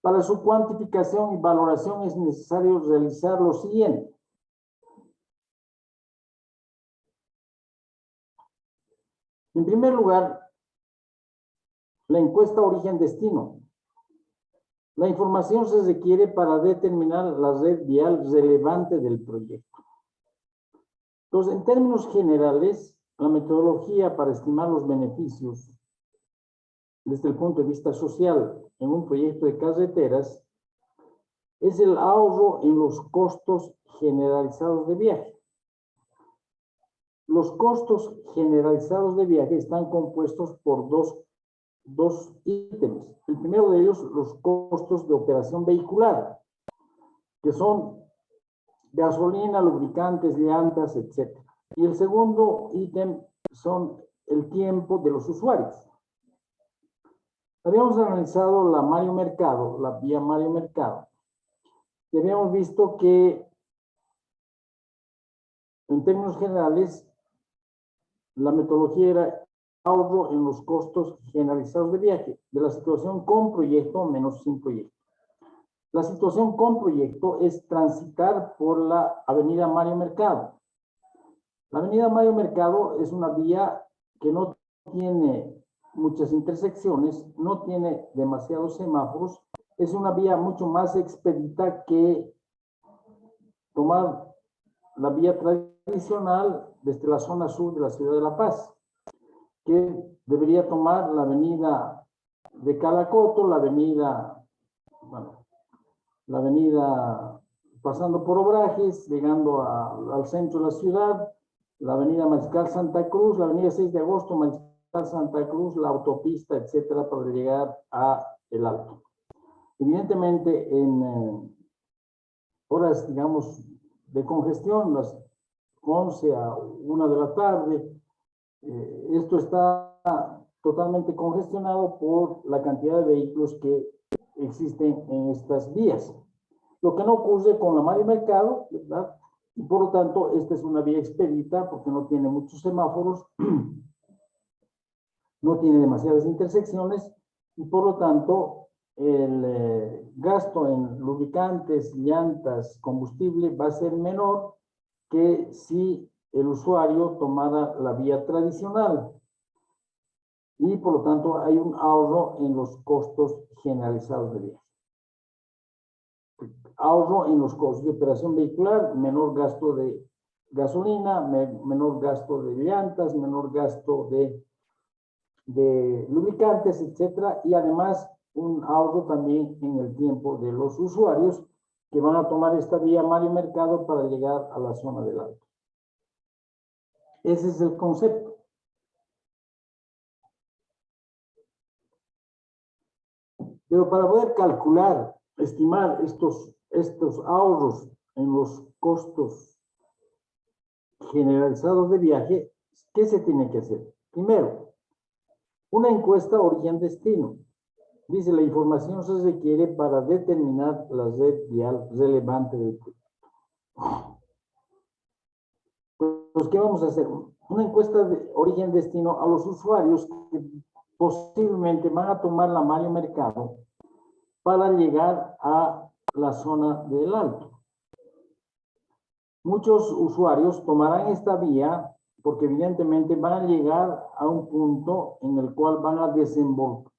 Para su cuantificación y valoración es necesario realizar lo siguiente. En primer lugar, la encuesta origen-destino. La información se requiere para determinar la red vial relevante del proyecto. Entonces, en términos generales, la metodología para estimar los beneficios desde el punto de vista social en un proyecto de carreteras es el ahorro en los costos generalizados de viaje. Los costos generalizados de viaje están compuestos por dos ítems. El primero de ellos, los costos de operación vehicular, que son gasolina, lubricantes, llantas, etc. Y el segundo ítem son el tiempo de los usuarios. Habíamos analizado la Mario Mercado, la vía Mario Mercado, y habíamos visto que en términos generales la metodología era ahorro en los costos generalizados de viaje, de la situación con proyecto menos sin proyecto. La situación con proyecto es transitar por la avenida Mario Mercado. La avenida Mario Mercado es una vía que no tiene muchas intersecciones, no tiene demasiados semáforos, es una vía mucho más expedita que tomar la vía tradicional desde la zona sur de la ciudad de La Paz, que debería tomar la avenida de Calacoto, la avenida pasando por Obrajes, llegando al centro de la ciudad, la avenida Mariscal Santa Cruz, la avenida 6 de agosto, Mariscal Santa Cruz, la autopista, etcétera, para llegar a El Alto. Evidentemente, en horas, digamos, de congestión, las 11 a 1 de la tarde, esto está totalmente congestionado por la cantidad de vehículos que existen en estas vías. Lo que no ocurre con la Mario Mercado, ¿verdad? Y por lo tanto, esta es una vía expedita porque no tiene muchos semáforos, no tiene demasiadas intersecciones y por lo tanto el gasto en lubricantes, llantas, combustible va a ser menor que si el usuario tomara la vía tradicional. Y por lo tanto hay un ahorro en los costos generalizados de viaje. Ahorro en los costos de operación vehicular, menor gasto de gasolina, menor gasto de llantas, menor gasto de lubricantes, etcétera, y además un ahorro también en el tiempo de los usuarios que van a tomar esta vía Mario Mercado para llegar a la zona del Alto. Ese es el concepto. Pero para poder calcular, estimar estos ahorros en los costos generalizados de viaje, ¿qué se tiene que hacer? Primero, una encuesta origen-destino. Dice, la información se requiere para determinar la red vial relevante del proyecto. Pues, ¿qué vamos a hacer? Una encuesta de origen-destino a los usuarios que posiblemente van a tomar la Mario Mercado para llegar a la zona del Alto. Muchos usuarios tomarán esta vía porque evidentemente van a llegar a un punto en el cual van a desembocar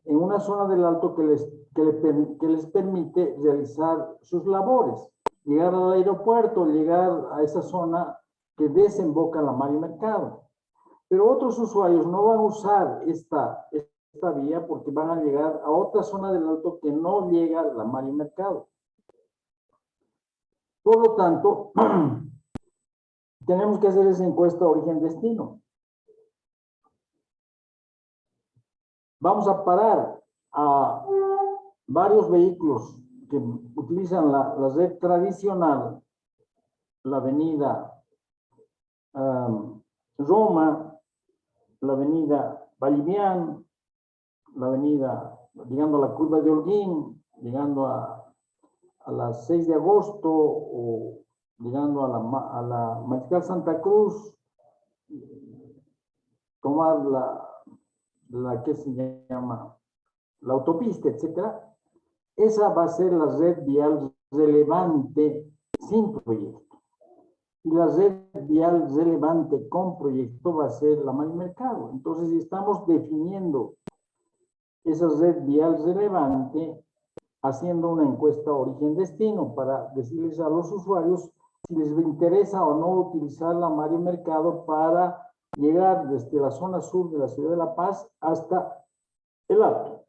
en una zona del Alto que les permite realizar sus labores, llegar al aeropuerto, llegar a esa zona que desemboca la Mario Mercado. Pero otros usuarios no van a usar esta vía porque van a llegar a otra zona del Alto que no llega a la Mario Mercado. Por lo tanto, tenemos que hacer esa encuesta origen-destino. Vamos a parar a varios vehículos que utilizan la red tradicional, la avenida Roma, la avenida Vallivian, la avenida, llegando a la curva de Holguín, llegando a las 6 de agosto o llegando a la Mariscal Santa Cruz, tomar la que se llama la autopista, etcétera, esa va a ser la red vial relevante sin proyecto. Y la red vial relevante con proyecto va a ser la Mario Mercado. Entonces, estamos definiendo esa red vial relevante haciendo una encuesta origen-destino para decirles a los usuarios si les interesa o no utilizar la Mario Mercado para llegar desde la zona sur de la ciudad de La Paz hasta el Alto.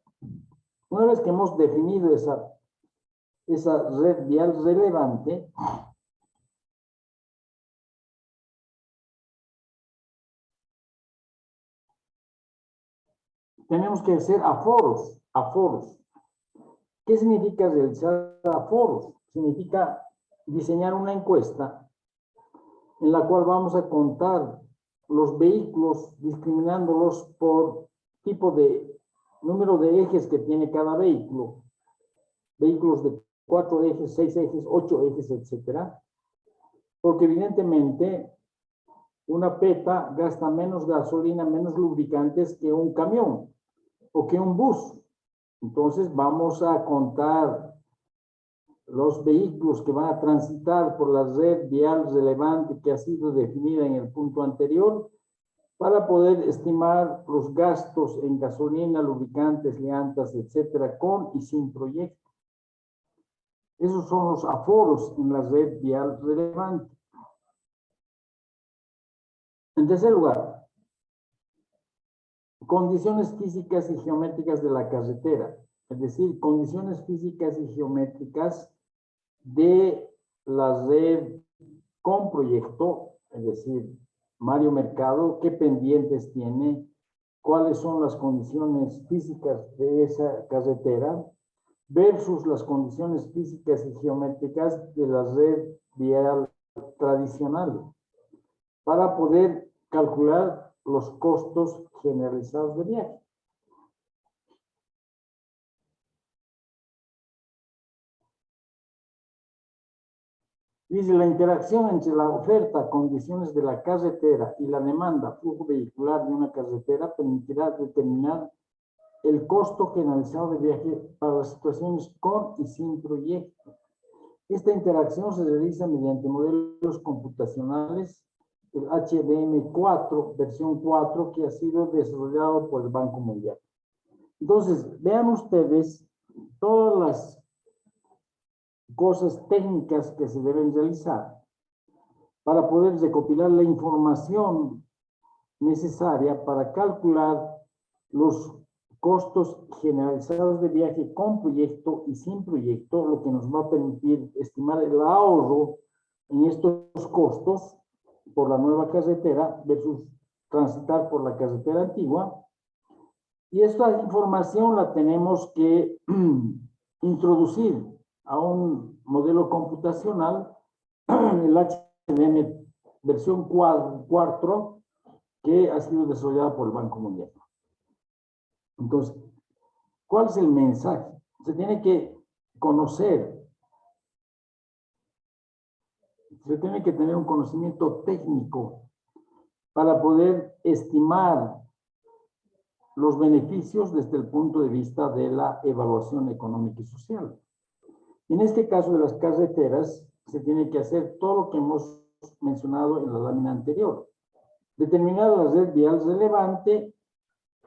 Una vez que hemos definido esa red vial relevante, tenemos que hacer aforos. ¿Qué significa realizar aforos? Significa diseñar una encuesta en la cual vamos a contar los vehículos discriminándolos por tipo de número de ejes que tiene cada vehículo. Vehículos de 4 ejes, 6 ejes, 8 ejes, etcétera. Porque evidentemente una PETA gasta menos gasolina, menos lubricantes que un camión o que un bus. Entonces vamos a contar los vehículos que van a transitar por la red vial relevante que ha sido definida en el punto anterior para poder estimar los gastos en gasolina, lubricantes, llantas, etcétera, con y sin proyecto. Esos son los aforos en la red vial relevante. En tercer lugar, condiciones físicas y geométricas de la carretera, es decir, condiciones físicas y geométricas de la red con proyecto, es decir, Mario Mercado, qué pendientes tiene, cuáles son las condiciones físicas de esa carretera, versus las condiciones físicas y geométricas de la red vial tradicional, para poder calcular los costos generalizados de viaje. Dice, la interacción entre la oferta, condiciones de la carretera y la demanda, flujo vehicular de una carretera permitirá determinar el costo generalizado de viaje para las situaciones con y sin proyecto. Esta interacción se realiza mediante modelos computacionales, el HDM4, versión 4, que ha sido desarrollado por el Banco Mundial. Entonces, vean ustedes todas las cosas técnicas que se deben realizar para poder recopilar la información necesaria para calcular los costos generalizados de viaje con proyecto y sin proyecto, lo que nos va a permitir estimar el ahorro en estos costos por la nueva carretera versus transitar por la carretera antigua. Y esta información la tenemos que introducir a un modelo computacional, el HDM versión 4, que ha sido desarrollada por el Banco Mundial. Entonces, ¿cuál es el mensaje? Se tiene que conocer, se tiene que tener un conocimiento técnico para poder estimar los beneficios desde el punto de vista de la evaluación económica y social. En este caso de las carreteras, se tiene que hacer todo lo que hemos mencionado en la lámina anterior. Determinar la red vial relevante,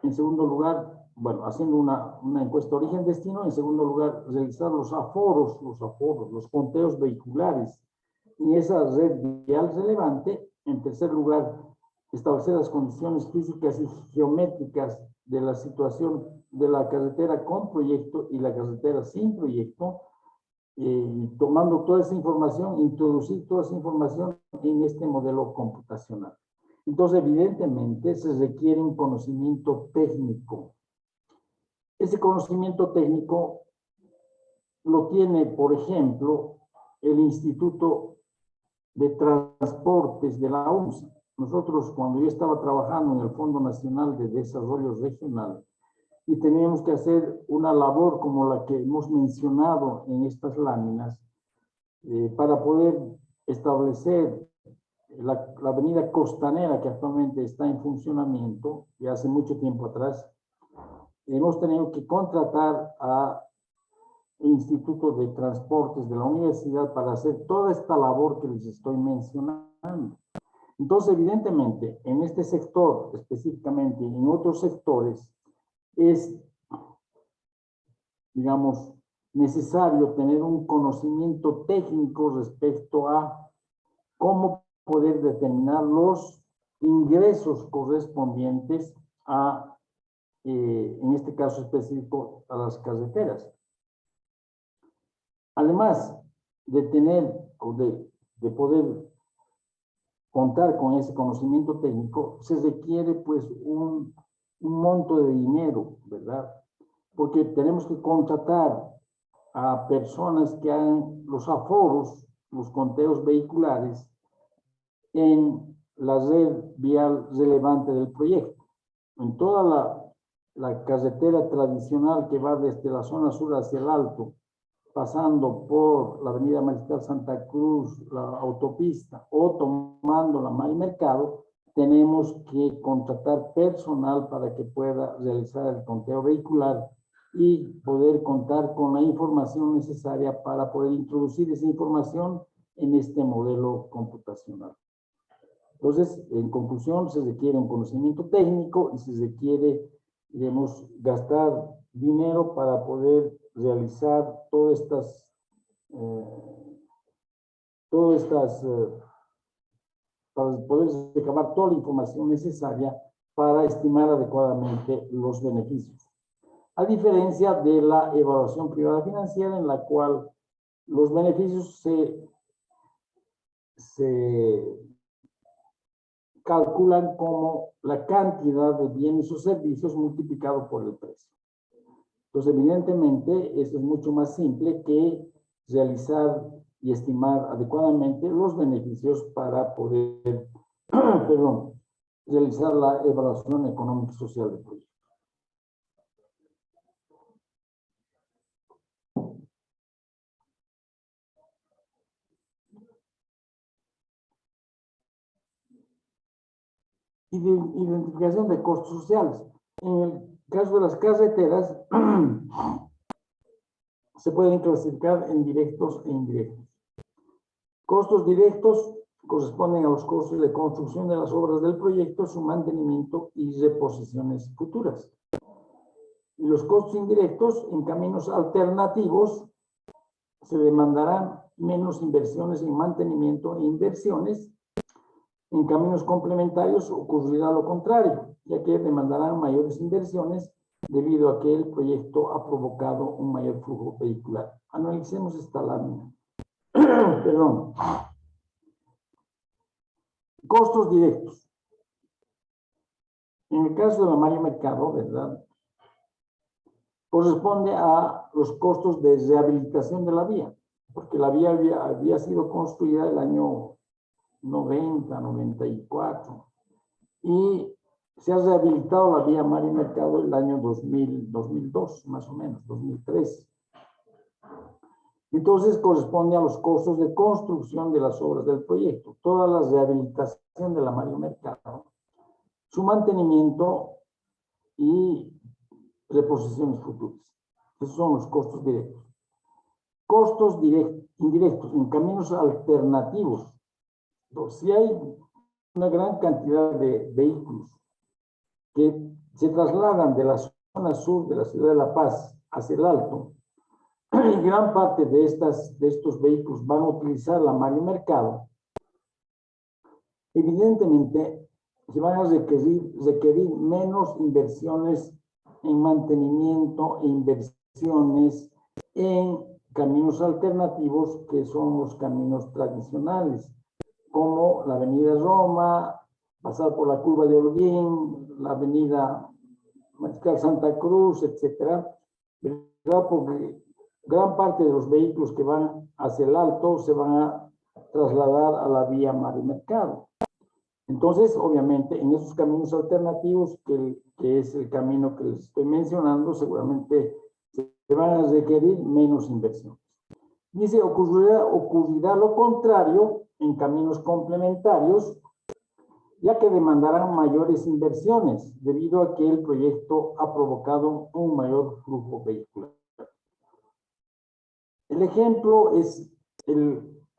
en segundo lugar, bueno, haciendo una encuesta origen-destino, en segundo lugar, realizar los aforos, los conteos vehiculares en esa red vial relevante, en tercer lugar, establecer las condiciones físicas y geométricas de la situación de la carretera con proyecto y la carretera sin proyecto, tomando toda esa información, introducir toda esa información en este modelo computacional. Entonces, evidentemente, se requiere un conocimiento técnico. Ese conocimiento técnico lo tiene, por ejemplo, el Instituto de Transportes de la UNSA. Nosotros, cuando yo estaba trabajando en el Fondo Nacional de Desarrollo Regional, y teníamos que hacer una labor como la que hemos mencionado en estas láminas, para poder establecer la avenida costanera que actualmente está en funcionamiento, y hace mucho tiempo atrás, hemos tenido que contratar a Instituto de Transportes de la universidad para hacer toda esta labor que les estoy mencionando. Entonces, evidentemente, en este sector específicamente y en otros sectores, es, digamos, necesario tener un conocimiento técnico respecto a cómo poder determinar los ingresos correspondientes a, en este caso específico, a las carreteras. Además de tener o de poder contar con ese conocimiento técnico, se requiere pues un monto de dinero, ¿verdad? Porque tenemos que contratar a personas que hagan los aforos, los conteos vehiculares en la red vial relevante del proyecto. En toda la carretera tradicional que va desde la zona sur hacia el alto, pasando por la avenida Mariscal Santa Cruz, la autopista, o tomando la Mall Mercado, tenemos que contratar personal para que pueda realizar el conteo vehicular y poder contar con la información necesaria para poder introducir esa información en este modelo computacional. Entonces, en conclusión, se requiere un conocimiento técnico y se requiere, digamos, gastar dinero para poder realizar todas estas para poder recabar toda la información necesaria para estimar adecuadamente los beneficios. A diferencia de la evaluación privada financiera, en la cual los beneficios se calculan como la cantidad de bienes o servicios multiplicado por el precio. Entonces, evidentemente, esto es mucho más simple que realizar y estimar adecuadamente los beneficios para poder, perdón, realizar la evaluación económica y social del proyecto. Identificación de costos sociales. En el caso de las carreteras, se pueden clasificar en directos e indirectos. Costos directos corresponden a los costos de construcción de las obras del proyecto, su mantenimiento y reposiciones futuras. Y los costos indirectos en caminos alternativos se demandarán menos inversiones en mantenimiento e inversiones. En caminos complementarios ocurrirá lo contrario, ya que demandarán mayores inversiones debido a que el proyecto ha provocado un mayor flujo vehicular. Analicemos esta lámina. Perdón. Costos directos. En el caso de la Mall Mercado, ¿verdad? Corresponde a los costos de rehabilitación de la vía, porque la vía había sido construida el año 90, 94, y se ha rehabilitado la vía Mall Mercado el año 2000, 2002, más o menos, 2003. Entonces corresponde a los costos de construcción de las obras del proyecto, toda la rehabilitación de la Mall Mercado, su mantenimiento y reposiciones futuras. Esos son los costos directos. Costos indirectos en caminos alternativos. Entonces, si hay una gran cantidad de vehículos que se trasladan de la zona sur de la ciudad de La Paz hacia el alto, y gran parte de estos vehículos van a utilizar la Mall Mercado, evidentemente se van a requerir menos inversiones en mantenimiento e inversiones en caminos alternativos que son los caminos tradicionales, como la avenida Roma, pasar por la curva de Holguín, la avenida Mariscal Santa Cruz, etcétera, ¿verdad? Porque gran parte de los vehículos que van hacia el alto se van a trasladar a la vía Mall Mercado. Entonces, obviamente, en esos caminos alternativos, que es el camino que les estoy mencionando, seguramente se van a requerir menos inversiones. Dice, ocurrirá lo contrario en caminos complementarios, ya que demandarán mayores inversiones debido a que el proyecto ha provocado un mayor flujo vehicular. El ejemplo es,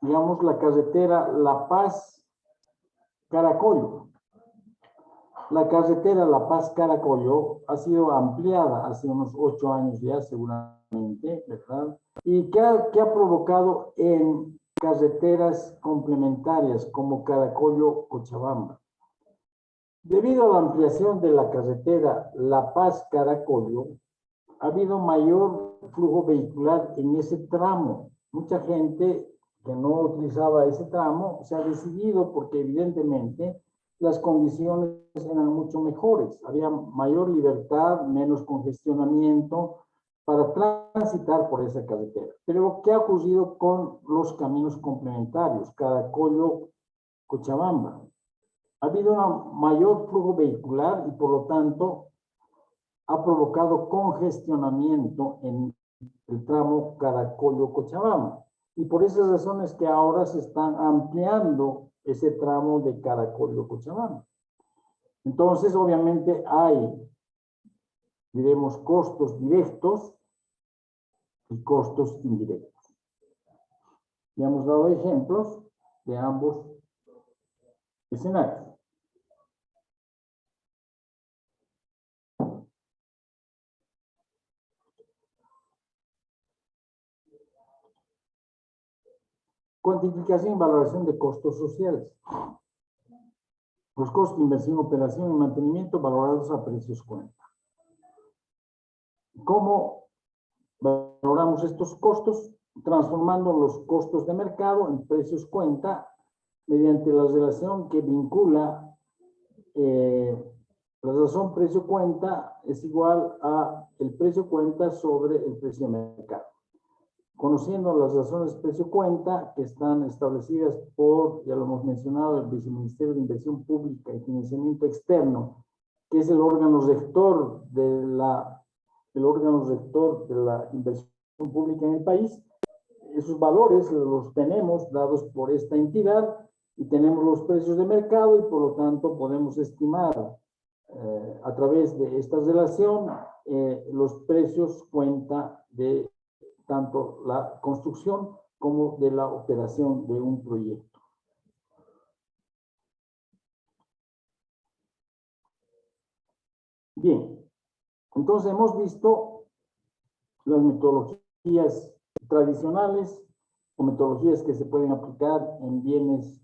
digamos, la carretera La Paz-Caracollo. La carretera La Paz-Caracollo ha sido ampliada hace unos 8 años ya, seguramente, ¿verdad? Y que ha provocado en carreteras complementarias como Caracollo-Cochabamba. Debido a la ampliación de la carretera La Paz-Caracollo, ha habido mayor flujo vehicular en ese tramo. Mucha gente que no utilizaba ese tramo se ha decidido porque evidentemente las condiciones eran mucho mejores. Había mayor libertad, menos congestionamiento para transitar por esa carretera. Pero, ¿qué ha ocurrido con los caminos complementarios? Caracollo-Cochabamba. Ha habido un mayor flujo vehicular y por lo tanto ha provocado congestionamiento en el tramo Caracollo-Cochabamba. Y por esas razones que ahora se están ampliando ese tramo de Caracollo-Cochabamba. Entonces, obviamente hay, diremos, costos directos y costos indirectos. Ya hemos dado ejemplos de ambos escenarios. Cuantificación y valoración de costos sociales. Los costos de inversión, operación y mantenimiento valorados a precios cuenta. ¿Cómo valoramos estos costos? Transformando los costos de mercado en precios cuenta mediante la relación que vincula la razón precio cuenta es igual a el precio cuenta sobre el precio de mercado. Conociendo las razones precio cuenta que están establecidas por, ya lo hemos mencionado, el Viceministerio de Inversión Pública y Financiamiento Externo, que es el órgano rector de la inversión pública en el país. Esos valores los tenemos dados por esta entidad y tenemos los precios de mercado y por lo tanto podemos estimar a través de esta relación los precios cuenta de tanto la construcción como de la operación de un proyecto. Bien, entonces hemos visto las metodologías tradicionales o metodologías que se pueden aplicar en bienes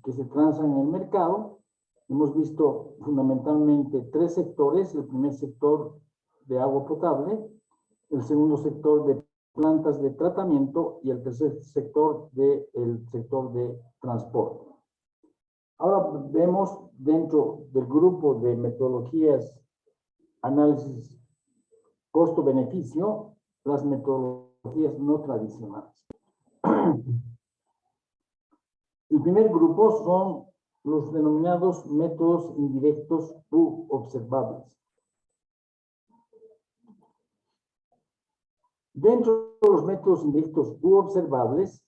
que se transan en el mercado. Hemos visto fundamentalmente 3 sectores: el primer sector de agua potable, el segundo sector de plantas de tratamiento y el tercer sector del sector de transporte. Ahora vemos dentro del grupo de metodologías análisis costo-beneficio las metodologías no tradicionales. El primer grupo son los denominados métodos indirectos u observables. Dentro de los métodos indirectos u observables,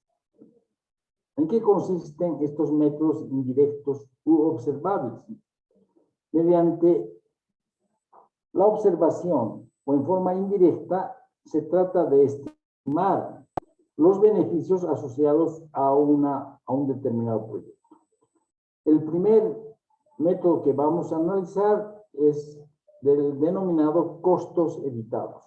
¿en qué consisten estos métodos indirectos u observables? Mediante la observación o en forma indirecta, se trata de estimar los beneficios asociados a un determinado proyecto. El primer método que vamos a analizar es del denominado costos evitados.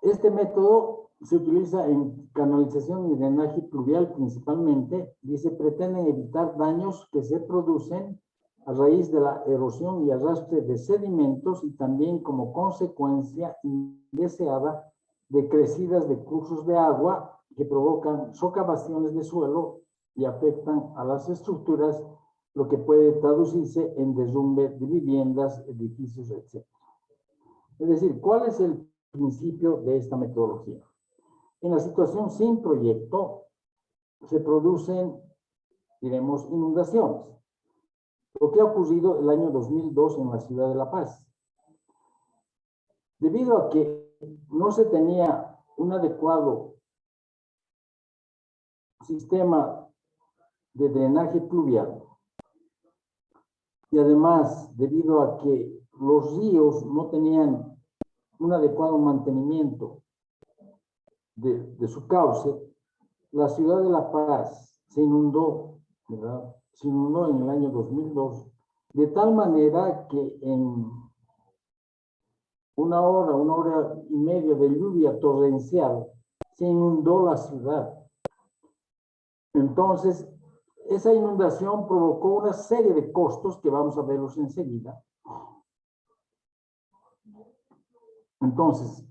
Este método se utiliza en canalización y drenaje pluvial principalmente y se pretenden evitar daños que se producen a raíz de la erosión y arrastre de sedimentos y también como consecuencia indeseada de crecidas de cursos de agua que provocan socavaciones de suelo y afectan a las estructuras, lo que puede traducirse en derrumbe de viviendas, edificios, etc. Es decir, ¿cuál es el principio de esta metodología? En la situación sin proyecto se producen, diremos, inundaciones. Lo que ha ocurrido el año 2002 en la ciudad de La Paz. Debido a que no se tenía un adecuado sistema de drenaje pluvial. Y además, debido a que los ríos no tenían un adecuado mantenimiento de su cauce, la ciudad de La Paz se inundó, ¿verdad? Se inundó en el año 2002, de tal manera que en una hora y media de lluvia torrencial, se inundó la ciudad. Entonces, esa inundación provocó una serie de costos que vamos a verlos enseguida. Entonces,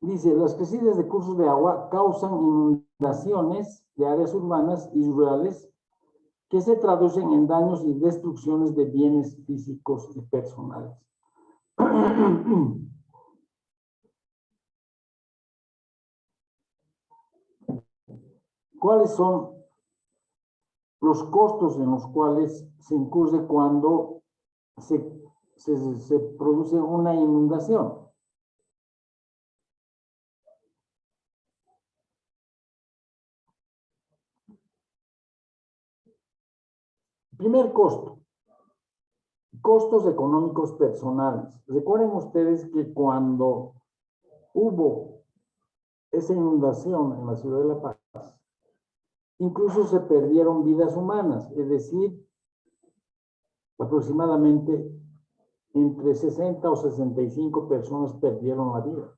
dice, las crecidas de cursos de agua causan inundaciones de áreas urbanas y rurales que se traducen en daños y destrucciones de bienes físicos y personales. ¿Cuáles son los costos en los cuales se incurre cuando se produce una inundación? Primer costo, costos económicos personales. Recuerden ustedes que cuando hubo esa inundación en la ciudad de La Paz, incluso se perdieron vidas humanas, es decir, aproximadamente entre 60 o 65 personas perdieron la vida.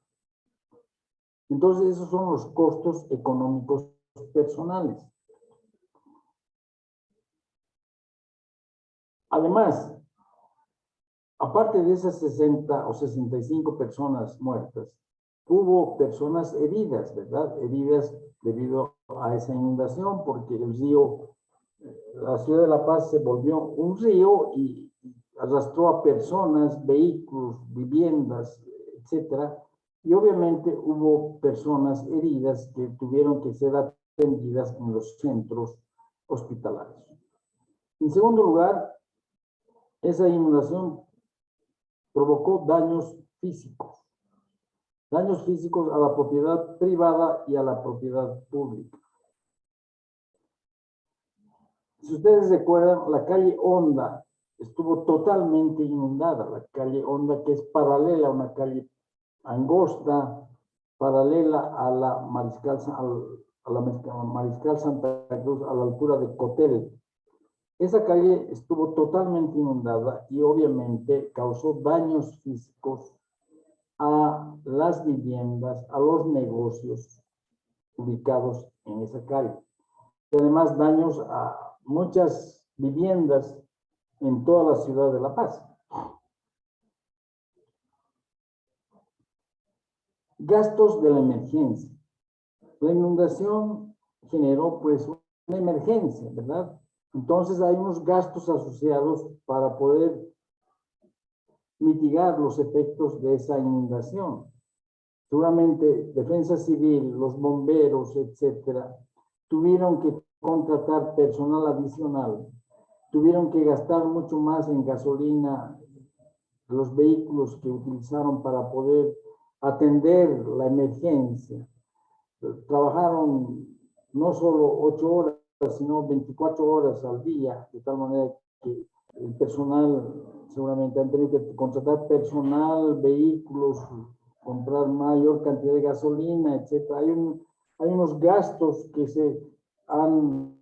Entonces, esos son los costos económicos personales. Además, aparte de esas 60 o 65 personas muertas, hubo personas heridas, ¿verdad? Heridas debido a esa inundación, porque el río, la ciudad de La Paz se volvió un río y arrastró a personas, vehículos, viviendas, etcétera. Y obviamente hubo personas heridas que tuvieron que ser atendidas en los centros hospitalarios. En segundo lugar, esa inundación provocó daños físicos a la propiedad privada y a la propiedad pública. Si ustedes recuerdan, la calle Honda estuvo totalmente inundada, la calle Honda, que es paralela a una calle angosta, paralela a la Mariscal Santa Cruz, a la altura de Cotel. Esa calle estuvo totalmente inundada y obviamente causó daños físicos a las viviendas, a los negocios ubicados en esa calle. Y además daños a muchas viviendas en toda la ciudad de La Paz. Gastos de la emergencia. La inundación generó pues una emergencia, ¿verdad? Entonces hay unos gastos asociados para poder mitigar los efectos de esa inundación. Seguramente Defensa Civil, los bomberos, etcétera, tuvieron que contratar personal adicional, tuvieron que gastar mucho más en gasolina, los vehículos que utilizaron para poder atender la emergencia. Trabajaron no solo 8 horas, sino 24 horas al día, de tal manera que el personal seguramente han tenido que contratar personal, vehículos, comprar mayor cantidad de gasolina, etc. Hay unos gastos que se han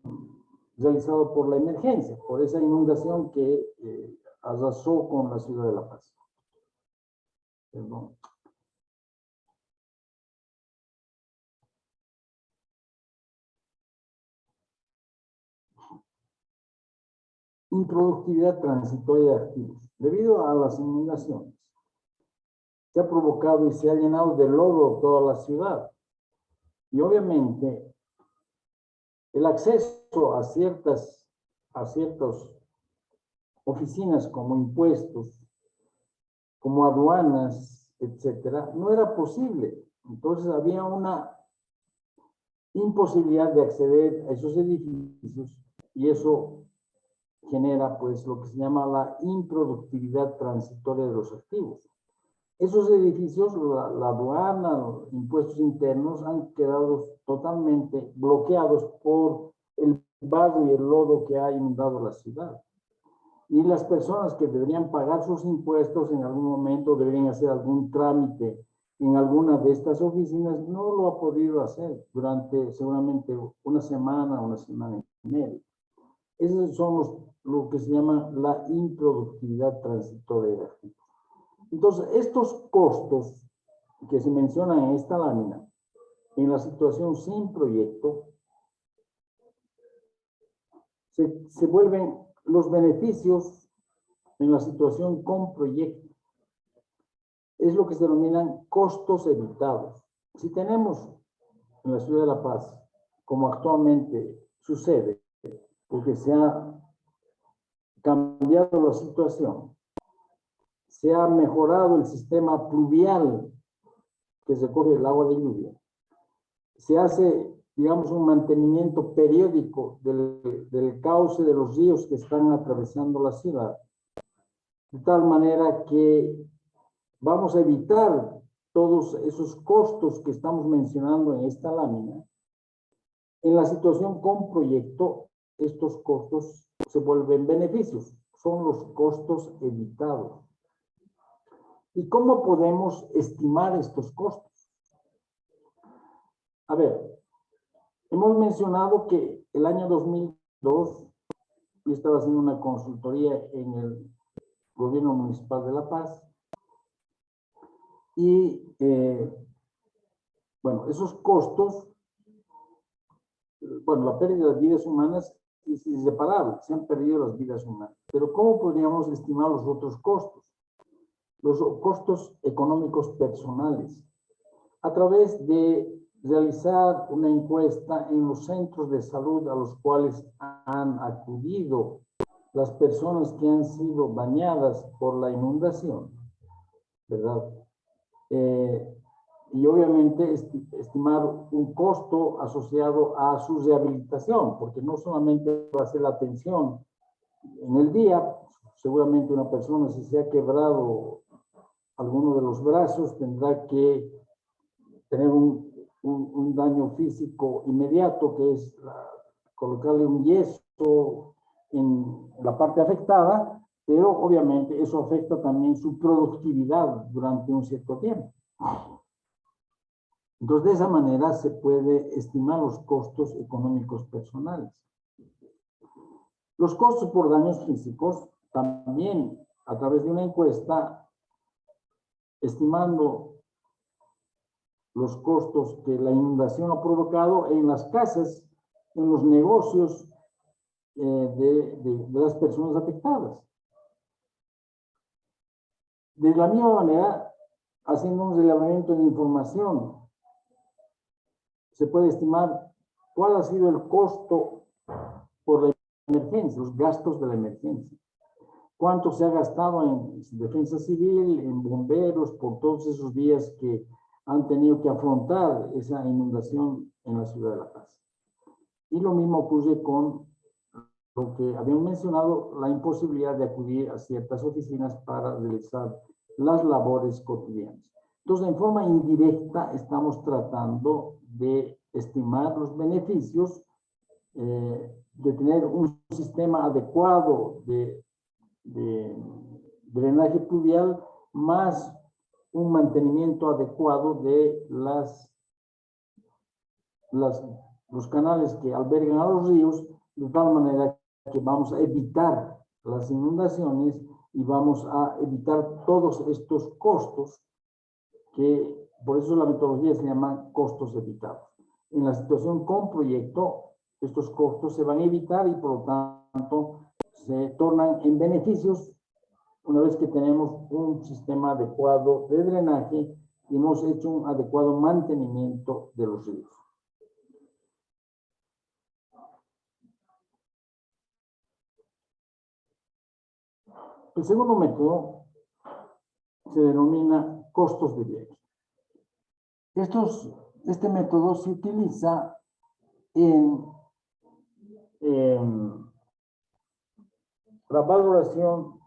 realizado por la emergencia, por esa inundación que arrasó con la ciudad de La Paz. Perdón. Improductividad transitoria de activos. Debido a las inundaciones, se ha provocado y se ha llenado de lodo toda la ciudad. Y obviamente, el acceso a ciertas oficinas como impuestos, como aduanas, etcétera, no era posible. Entonces había una imposibilidad de acceder a esos edificios y eso genera pues lo que se llama la improductividad transitoria de los activos. Esos edificios, la aduana, los impuestos internos han quedado totalmente bloqueados por el barro y el lodo que ha inundado la ciudad. Y las personas que deberían pagar sus impuestos en algún momento, deberían hacer algún trámite en alguna de estas oficinas, no lo ha podido hacer durante seguramente una semana y media. Esos son lo que se llama la improductividad transitoria. Entonces, estos costos que se mencionan en esta lámina, en la situación sin proyecto, se vuelven los beneficios en la situación con proyecto. Es lo que se denominan costos evitados. Si tenemos en la ciudad de La Paz, como actualmente sucede, porque se ha cambiado la situación, se ha mejorado el sistema pluvial que recoge el agua de lluvia, se hace, digamos, un mantenimiento periódico del cauce de los ríos que están atravesando la ciudad, de tal manera que vamos a evitar todos esos costos que estamos mencionando en esta lámina. En la situación con proyecto, estos costos se vuelven beneficios, son los costos evitados. ¿Y cómo podemos estimar estos costos? A ver, hemos mencionado que el año 2002, yo estaba haciendo una consultoría en el gobierno municipal de La Paz, y bueno, esos costos, bueno, la pérdida de vidas humanas es inseparable, se han perdido las vidas humanas. Pero ¿cómo podríamos estimar los otros costos? Los costos económicos personales, a través de realizar una encuesta en los centros de salud a los cuales han acudido las personas que han sido dañadas por la inundación, ¿verdad? Y obviamente estimar un costo asociado a su rehabilitación, porque no solamente va a ser la atención en el día, seguramente una persona si se ha quebrado alguno de los brazos tendrá que tener un daño físico inmediato, que es colocarle un yeso en la parte afectada, pero obviamente eso afecta también su productividad durante un cierto tiempo. Entonces, de esa manera se puede estimar los costos económicos personales. Los costos por daños físicos, también a través de una encuesta, estimando los costos que la inundación ha provocado en las casas, en los negocios de las personas afectadas. De la misma manera, haciendo un relevamiento de información, se puede estimar cuál ha sido el costo por la emergencia, los gastos de la emergencia. Cuánto se ha gastado en defensa civil, en bomberos, por todos esos días que han tenido que afrontar esa inundación en la ciudad de La Paz. Y lo mismo ocurre con lo que habíamos mencionado, la imposibilidad de acudir a ciertas oficinas para realizar las labores cotidianas. Entonces, en forma indirecta, estamos tratando de estimar los beneficios de tener un sistema adecuado de drenaje pluvial, más un mantenimiento adecuado de los canales que albergan a los ríos, de tal manera que vamos a evitar las inundaciones y vamos a evitar todos estos costos que, por eso la metodología se llama costos evitados. En la situación con proyecto, estos costos se van a evitar y por lo tanto se tornan en beneficios una vez que tenemos un sistema adecuado de drenaje y hemos hecho un adecuado mantenimiento de los ríos. El segundo método se denomina costos de viaje. Este método se utiliza en la valoración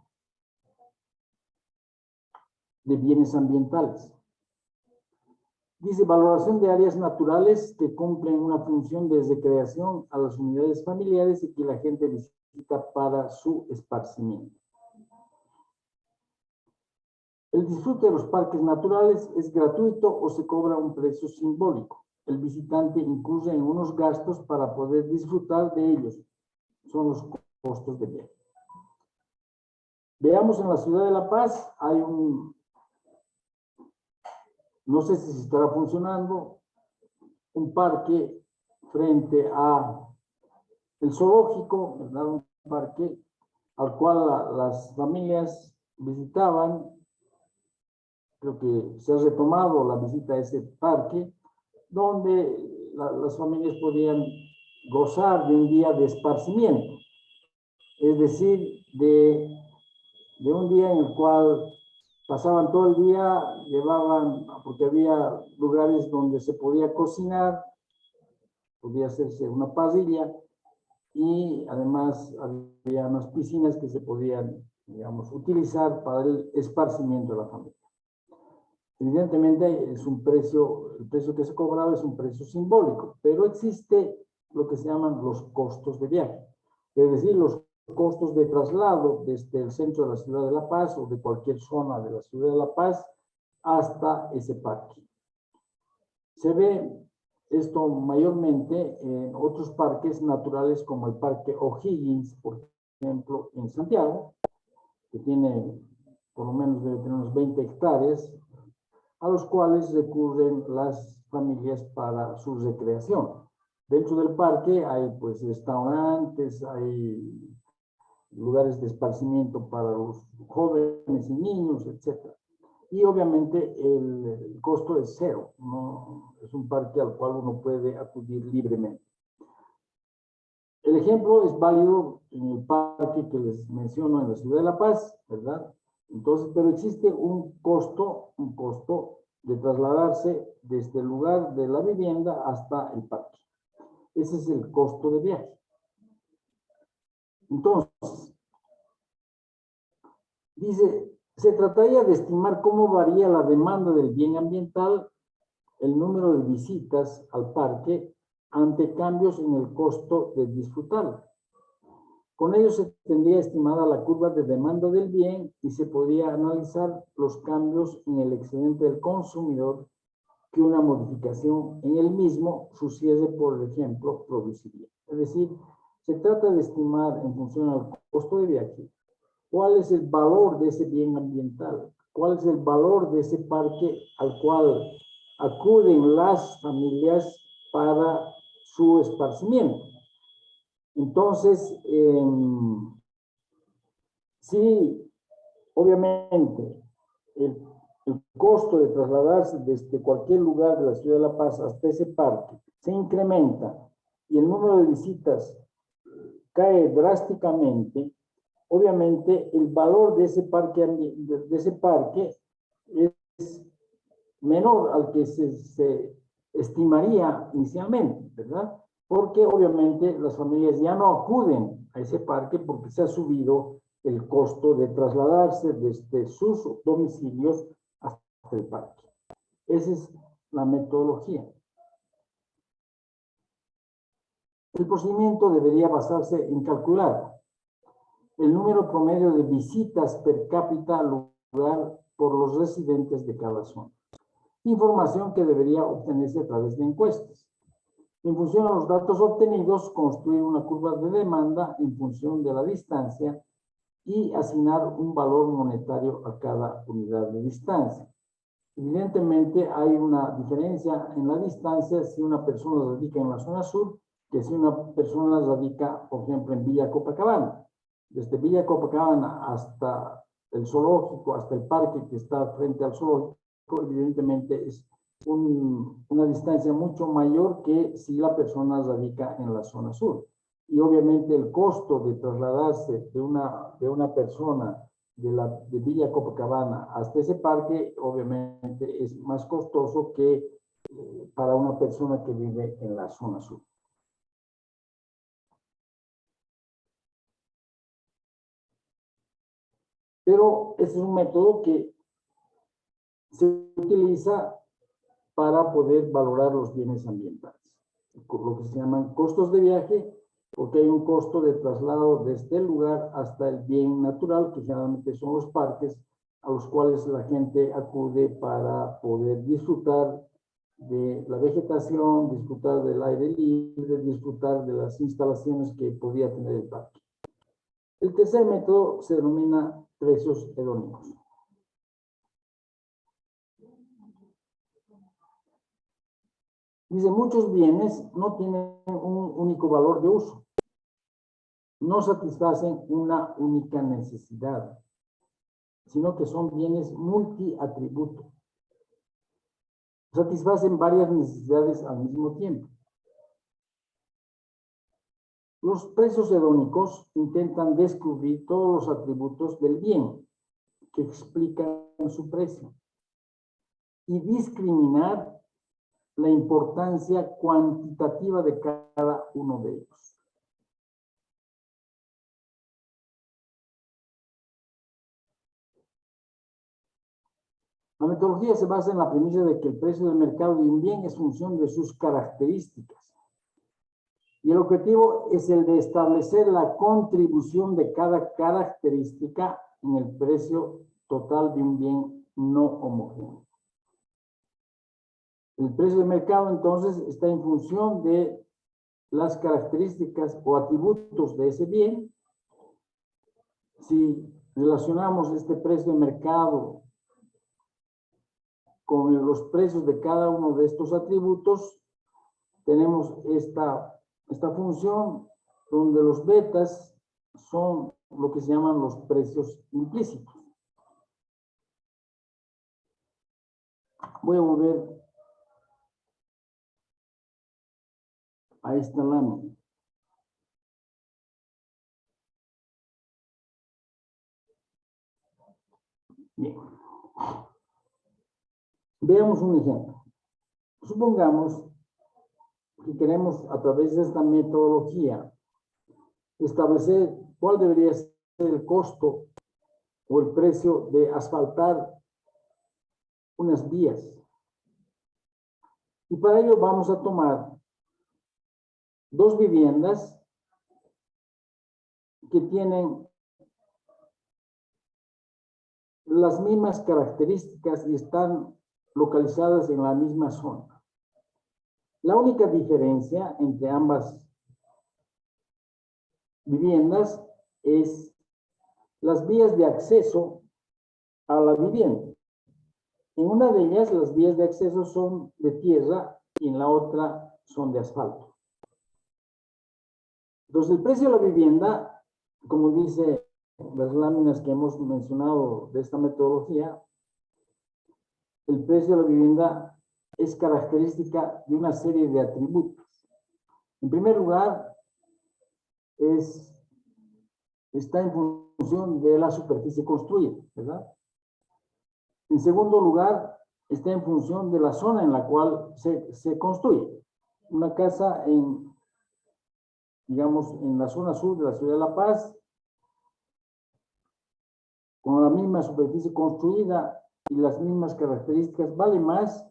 de bienes ambientales. Dice, valoración de áreas naturales que cumplen una función de recreación a las unidades familiares y que la gente visita para su esparcimiento. El disfrute de los parques naturales es gratuito o se cobra un precio simbólico. El visitante incurre en unos gastos para poder disfrutar de ellos. Son los costos de viaje. Veamos en la ciudad de La Paz, hay no sé si estará funcionando, un parque frente a el zoológico, ¿verdad? Un parque al cual las familias visitaban. Creo que se ha retomado la visita a ese parque, donde las familias podían gozar de un día de esparcimiento, es decir, de un día en el cual pasaban todo el día, llevaban, porque había lugares donde se podía cocinar, podía hacerse una parrilla, y además había unas piscinas que se podían, digamos, utilizar para el esparcimiento de la familia. Evidentemente es un precio, el precio que se cobraba es un precio simbólico, pero existe lo que se llaman los costos de viaje, es decir, los costos de traslado desde el centro de la ciudad de La Paz o de cualquier zona de la ciudad de La Paz hasta ese parque. Se ve esto mayormente en otros parques naturales como el Parque O'Higgins, por ejemplo, en Santiago, que tiene por lo menos debe tener unos 20 hectáreas, a los cuales recurren las familias para su recreación. Dentro del parque hay pues restaurantes, hay lugares de esparcimiento para los jóvenes y niños, etc. Y obviamente el costo es cero, ¿no? Es un parque al cual uno puede acudir libremente. El ejemplo es válido en el parque que les menciono en la ciudad de La Paz, ¿verdad? Entonces, pero existe un costo de trasladarse desde el lugar de la vivienda hasta el parque. Ese es el costo de viaje. Entonces, dice, se trataría de estimar cómo varía la demanda del bien ambiental, el número de visitas al parque, ante cambios en el costo de disfrutarlo. Con ello se tendría estimada la curva de demanda del bien y se podría analizar los cambios en el excedente del consumidor que una modificación en el mismo, su cierre, por ejemplo, produciría. Es decir, se trata de estimar en función al costo de viaje cuál es el valor de ese bien ambiental, cuál es el valor de ese parque al cual acuden las familias para su esparcimiento. Entonces, sí, obviamente, el costo de trasladarse desde cualquier lugar de la ciudad de La Paz hasta ese parque se incrementa y el número de visitas cae drásticamente. Obviamente, el valor de ese parque es menor al que se estimaría inicialmente, ¿verdad? Porque obviamente las familias ya no acuden a ese parque porque se ha subido el costo de trasladarse desde sus domicilios hasta el parque. Esa es la metodología. El procedimiento debería basarse en calcular el número promedio de visitas per cápita al lugar por los residentes de cada zona. Información que debería obtenerse a través de encuestas. En función a los datos obtenidos, construir una curva de demanda en función de la distancia y asignar un valor monetario a cada unidad de distancia. Evidentemente hay una diferencia en la distancia si una persona radica en la zona sur que si una persona radica, por ejemplo, en Villa Copacabana. Desde Villa Copacabana hasta el zoológico, hasta el parque que está frente al zoológico, evidentemente es una distancia mucho mayor que si la persona radica en la zona sur. Y obviamente el costo de trasladarse de una persona de Villa Copacabana hasta ese parque, obviamente es más costoso que para una persona que vive en la zona sur. Pero ese es un método que se utiliza para poder valorar los bienes ambientales, lo que se llaman costos de viaje, porque hay un costo de traslado desde el lugar hasta el bien natural, que generalmente son los parques, a los cuales la gente acude para poder disfrutar de la vegetación, disfrutar del aire libre, disfrutar de las instalaciones que podría tener el parque. El tercer método se denomina precios hedónicos. Dice, muchos bienes no tienen un único valor de uso, no satisfacen una única necesidad, sino que son bienes multiatributo. Satisfacen varias necesidades al mismo tiempo. Los precios hedónicos intentan descubrir todos los atributos del bien que explican su precio y discriminar la importancia cuantitativa de cada uno de ellos. La metodología se basa en la premisa de que el precio del mercado de un bien es función de sus características. Y el objetivo es el de establecer la contribución de cada característica en el precio total de un bien no homogéneo. El precio de mercado, entonces, está en función de las características o atributos de ese bien. Si relacionamos este precio de mercado con los precios de cada uno de estos atributos, tenemos esta función donde los betas son lo que se llaman los precios implícitos. Voy a volver a esta lámina. Bien. Veamos un ejemplo. Supongamos que queremos, a través de esta metodología, establecer cuál debería ser el costo o el precio de asfaltar unas vías. Y para ello vamos a tomar dos viviendas que tienen las mismas características y están localizadas en la misma zona. La única diferencia entre ambas viviendas es las vías de acceso a la vivienda. En una de ellas las vías de acceso son de tierra y en la otra son de asfalto. Entonces el precio de la vivienda, como dice las láminas que hemos mencionado de esta metodología, el precio de la vivienda es característica de una serie de atributos. En primer lugar, está en función de la superficie construida, ¿verdad? En segundo lugar, está en función de la zona en la cual se construye. Una casa digamos, en la zona sur de la ciudad de La Paz, con la misma superficie construida y las mismas características, vale más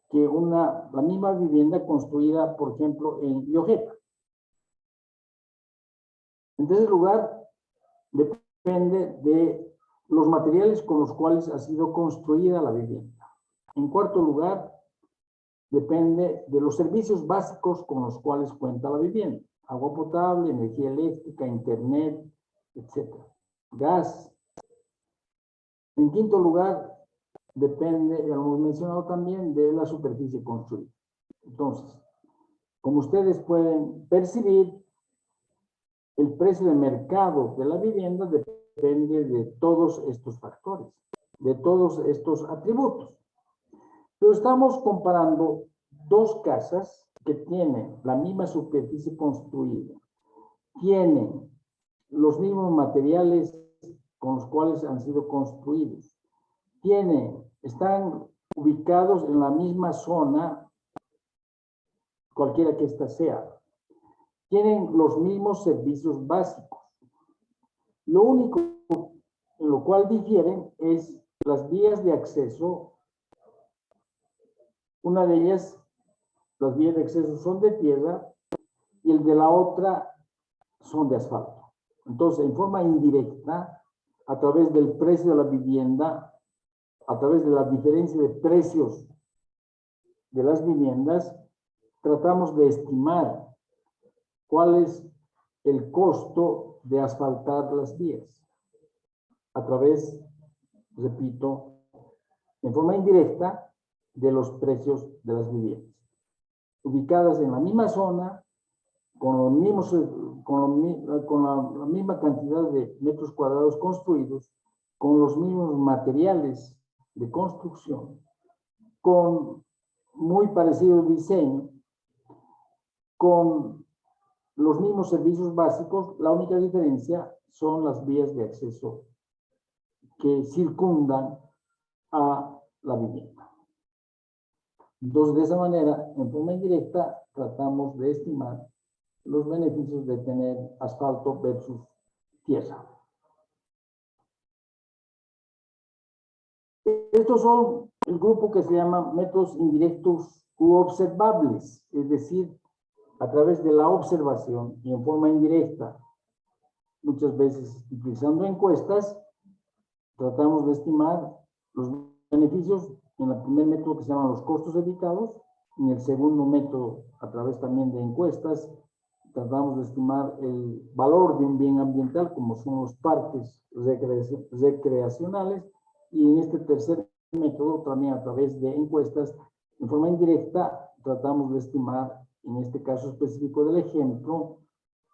que la misma vivienda construida, por ejemplo, en Yojepa. En tercer lugar, depende de los materiales con los cuales ha sido construida la vivienda. En cuarto lugar, depende de los servicios básicos con los cuales cuenta la vivienda. Agua potable, energía eléctrica, internet, etc. Gas. En quinto lugar, depende, ya lo hemos mencionado también, de la superficie construida. Entonces, como ustedes pueden percibir, el precio de mercado de la vivienda depende de todos estos factores, de todos estos atributos. Pero estamos comparando dos casas que tienen la misma superficie construida, tienen los mismos materiales con los cuales han sido construidos, están ubicados en la misma zona, cualquiera que ésta sea, tienen los mismos servicios básicos. Lo único en lo cual difieren es las vías de acceso Una de ellas, las vías de acceso son de tierra y el de la otra son de asfalto. Entonces, en forma indirecta, a través del precio de la vivienda, a través de la diferencia de precios de las viviendas, tratamos de estimar cuál es el costo de asfaltar las vías. A través, repito, en forma indirecta, de los precios de las viviendas. Ubicadas en la misma zona, con la misma cantidad de metros cuadrados construidos, con los mismos materiales de construcción, con muy parecido diseño, con los mismos servicios básicos. La única diferencia son las vías de acceso que circundan a la vivienda. Entonces, de esa manera, en forma indirecta, tratamos de estimar los beneficios de tener asfalto versus tierra. Estos son el grupo que se llama métodos indirectos u observables, es decir, a través de la observación y en forma indirecta, muchas veces utilizando encuestas, tratamos de estimar los beneficios en el primer método que se llaman los costos evitados, en el segundo método, a través también de encuestas, tratamos de estimar el valor de un bien ambiental, como son los parques recreacionales, y en este tercer método, también a través de encuestas, en forma indirecta, tratamos de estimar, en este caso específico del ejemplo,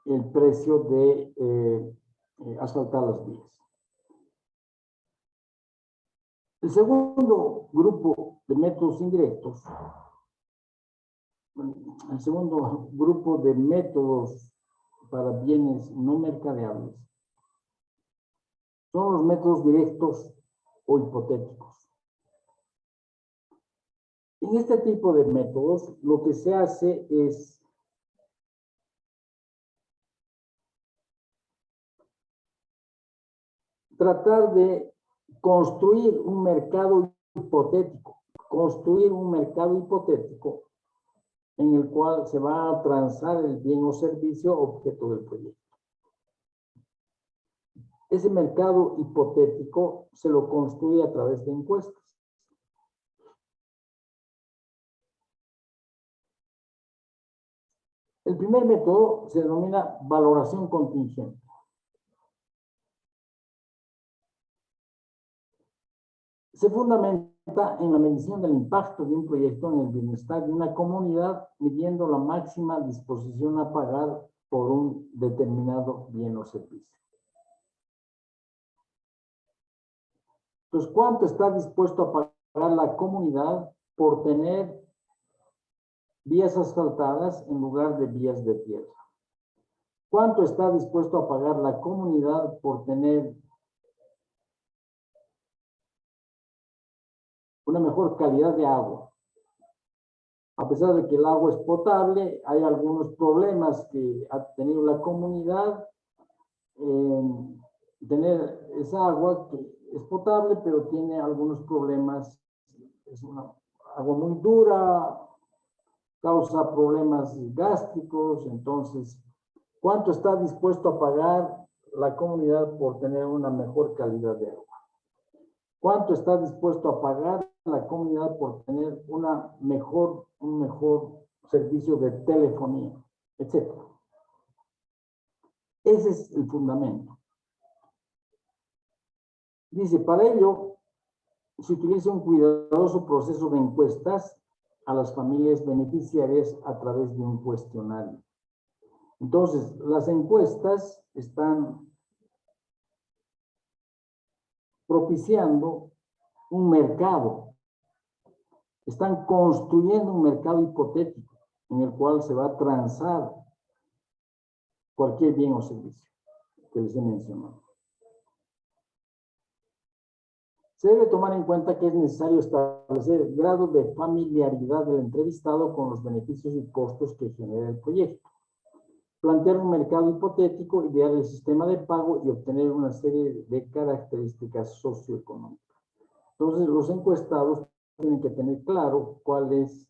el precio de asfaltar las vías. El segundo grupo de métodos indirectos, el segundo grupo de métodos para bienes no mercadeables, son los métodos directos o hipotéticos. En este tipo de métodos, lo que se hace es tratar de construir un mercado hipotético, en el cual se va a transar el bien o servicio objeto del proyecto. Ese mercado hipotético se lo construye a través de encuestas. El primer método se denomina valoración contingente. Se fundamenta en la medición del impacto de un proyecto en el bienestar de una comunidad, midiendo la máxima disposición a pagar por un determinado bien o servicio. Entonces, ¿cuánto está dispuesto a pagar la comunidad por tener vías asfaltadas en lugar de vías de tierra? ¿Cuánto está dispuesto a pagar la comunidad por tener una mejor calidad de agua? A pesar de que el agua es potable, hay algunos problemas que ha tenido la comunidad en tener esa agua que es potable, pero tiene algunos problemas. Es una agua muy dura, causa problemas gástricos. Entonces, ¿cuánto está dispuesto a pagar la comunidad por tener una mejor calidad de agua? ¿Cuánto está dispuesto a pagar la comunidad por tener un mejor servicio de telefonía, etcétera? Ese es el fundamento. Dice, para ello se utiliza un cuidadoso proceso de encuestas a las familias beneficiarias a través de un cuestionario. Entonces, las encuestas están propiciando un mercado, están construyendo un mercado hipotético en el cual se va a transar cualquier bien o servicio que les he mencionado. Se debe tomar en cuenta que es necesario establecer el grado de familiaridad del entrevistado con los beneficios y costos que genera el proyecto. Plantear un mercado hipotético, idear el sistema de pago y obtener una serie de características socioeconómicas. Entonces, los encuestados tienen que tener claro cuál es,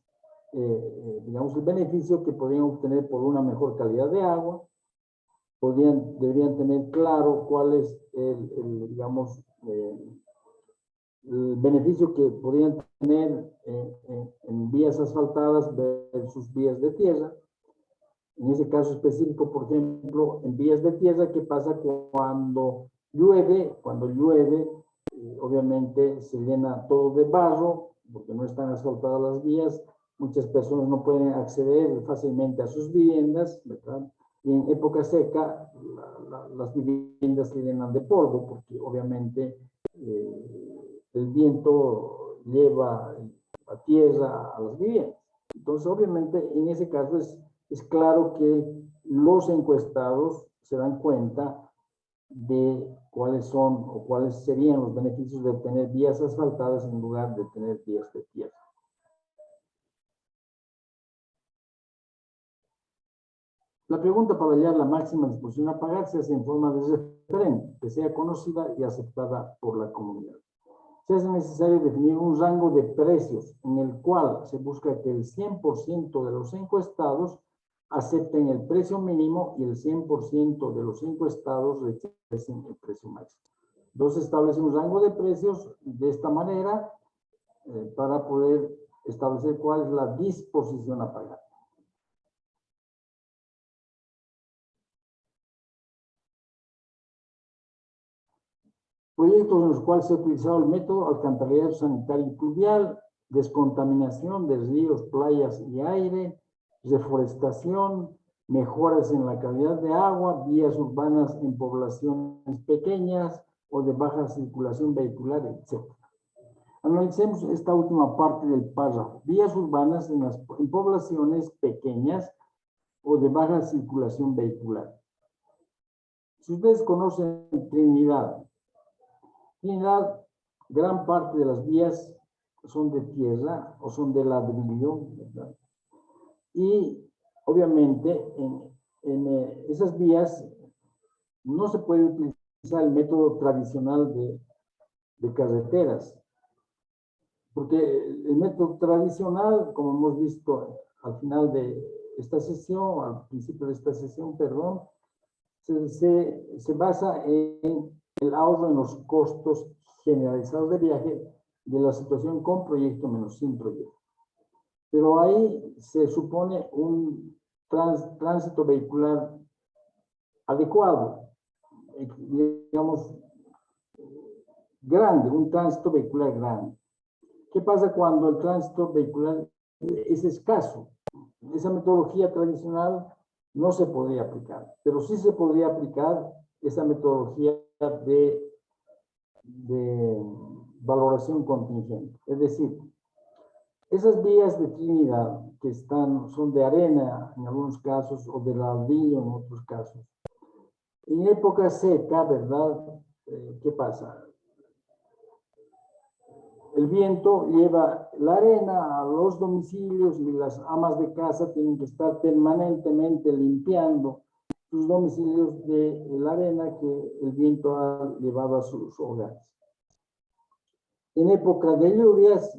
digamos, el beneficio que podrían obtener por una mejor calidad de agua. Deberían tener claro cuál es digamos, el beneficio que podrían tener en vías asfaltadas versus vías de tierra. En ese caso específico, por ejemplo, en vías de tierra, ¿qué pasa cuando llueve? Cuando llueve, obviamente se llena todo de barro, porque no están asfaltadas las vías. Muchas personas no pueden acceder fácilmente a sus viviendas, ¿verdad? Y en época seca, las viviendas se llenan de polvo, porque obviamente el viento lleva a tierra a las viviendas. Entonces, obviamente, en ese caso es claro que los encuestados se dan cuenta de cuáles son o cuáles serían los beneficios de tener vías asfaltadas en lugar de tener vías de tierra. La pregunta para hallar la máxima disposición a pagar se hace en forma de referente, que sea conocida y aceptada por la comunidad. Se hace necesario definir un rango de precios en el cual se busca que el 100% de los encuestados acepten el precio mínimo y el 100% de los encuestados rechacen el precio máximo. Entonces establece un rango de precios de esta manera para poder establecer cuál es la disposición a pagar. Proyectos en los cuales se ha utilizado el método alcantarillado sanitario y pluvial, descontaminación de ríos, playas y aire, reforestación, mejoras en la calidad de agua, vías urbanas en poblaciones pequeñas o de baja circulación vehicular, etc. Analicemos esta última parte del párrafo. Vías urbanas en poblaciones pequeñas o de baja circulación vehicular. Si ustedes conocen Trinidad, gran parte de las vías son de tierra o son de ladrillo, ¿verdad? Y obviamente en esas vías no se puede utilizar el método tradicional de carreteras, porque el método tradicional, como hemos visto al final de esta sesión, al principio de esta sesión, perdón, se basa en el ahorro en los costos generalizados de viaje de la situación con proyecto menos sin proyecto. Pero ahí se supone un tránsito vehicular adecuado, digamos, grande, un tránsito vehicular grande. ¿Qué pasa cuando el tránsito vehicular es escaso? Esa metodología tradicional no se podría aplicar, pero sí se podría aplicar esa metodología de valoración contingente. Es decir, esas vías de Trinidad que son de arena en algunos casos o de ladrillo en otros casos. En época seca, ¿verdad? ¿Qué pasa? El viento lleva la arena a los domicilios y las amas de casa tienen que estar permanentemente limpiando sus domicilios de la arena que el viento ha llevado a sus hogares. En época de lluvias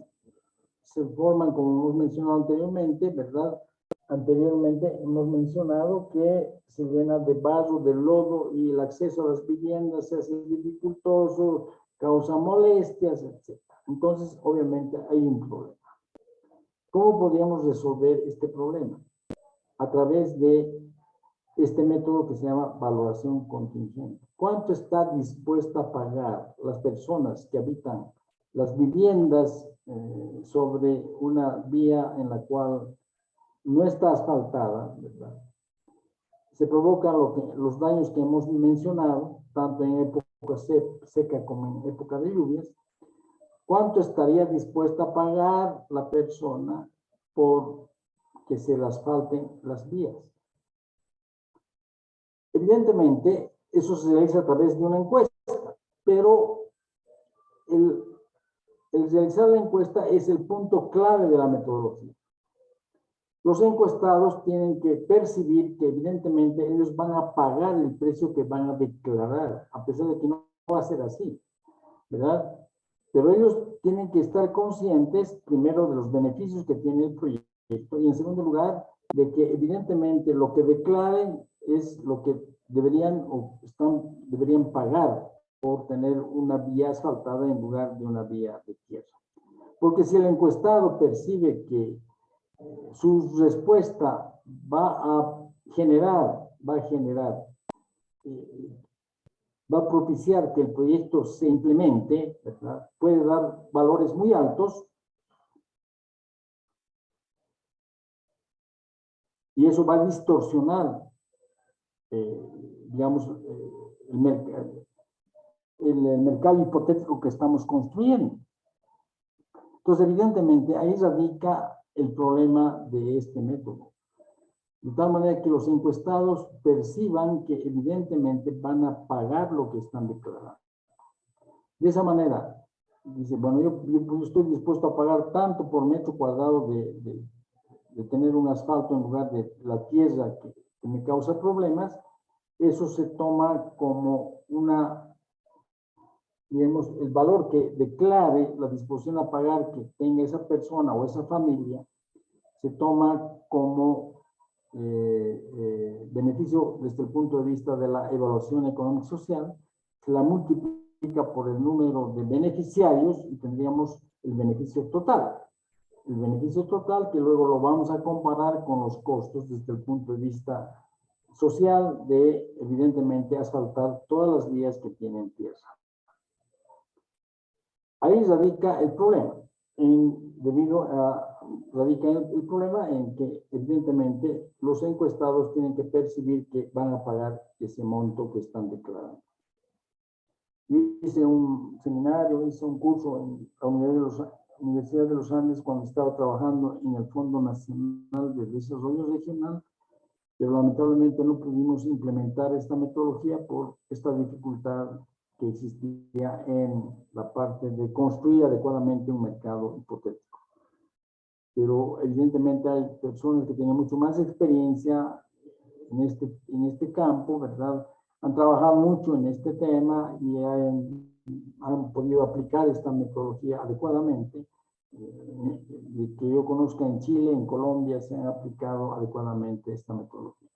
se forman, como hemos mencionado anteriormente, ¿verdad? Anteriormente hemos mencionado que se llena de barro, de lodo y el acceso a las viviendas se hace dificultoso, causa molestias, etc. Entonces, obviamente, hay un problema. ¿Cómo podríamos resolver este problema? A través de este método que se llama valoración contingente. ¿Cuánto está dispuesta a pagar las personas que habitan las viviendas sobre una vía en la cual no está asfaltada, ¿verdad? Se provocan los daños que hemos mencionado, tanto en época seca como en época de lluvias. ¿Cuánto estaría dispuesta a pagar la persona por que se le asfalten las vías? Evidentemente, eso se realiza a través de una encuesta, pero el realizar la encuesta es el punto clave de la metodología. Los encuestados tienen que percibir que evidentemente ellos van a pagar el precio que van a declarar, a pesar de que no va a ser así, ¿verdad? Pero ellos tienen que estar conscientes, primero, de los beneficios que tiene el proyecto y, en segundo lugar, de que evidentemente lo que declaren es lo que deberían deberían pagar por tener una vía asfaltada en lugar de una vía de tierra. Porque si el encuestado percibe que su respuesta va a propiciar que el proyecto se implemente, ¿verdad? Puede dar valores muy altos y eso va a distorsionar, digamos, el mercado hipotético que estamos construyendo. Entonces, evidentemente, ahí radica el problema de este método. De tal manera que los encuestados perciban que evidentemente van a pagar lo que están declarando. De esa manera, dice, bueno, yo estoy dispuesto a pagar tanto por metro cuadrado de tener un asfalto en lugar de la tierra que me causa problemas. Eso se toma como digamos, el valor que declare la disposición a pagar que tenga esa persona o esa familia, se toma como beneficio desde el punto de vista de la evaluación económico-social, se la multiplica por el número de beneficiarios y tendríamos el beneficio total. El beneficio total que luego lo vamos a comparar con los costos desde el punto de vista social de, evidentemente, asfaltar todas las vías que tienen tierra. Ahí radica el problema. Radica el problema en que, evidentemente, los encuestados tienen que percibir que van a pagar ese monto que están declarando. Hice un seminario, hice un curso en la Universidad de los Andes cuando estaba trabajando en el Fondo Nacional de Desarrollo Regional, pero lamentablemente no pudimos implementar esta metodología por esta dificultad que existía en la parte de construir adecuadamente un mercado hipotético. Pero evidentemente hay personas que tienen mucho más experiencia en este campo, ¿verdad? Han trabajado mucho en este tema y han podido aplicar esta metodología adecuadamente. Que yo conozca, en Chile, en Colombia, se han aplicado adecuadamente esta metodología.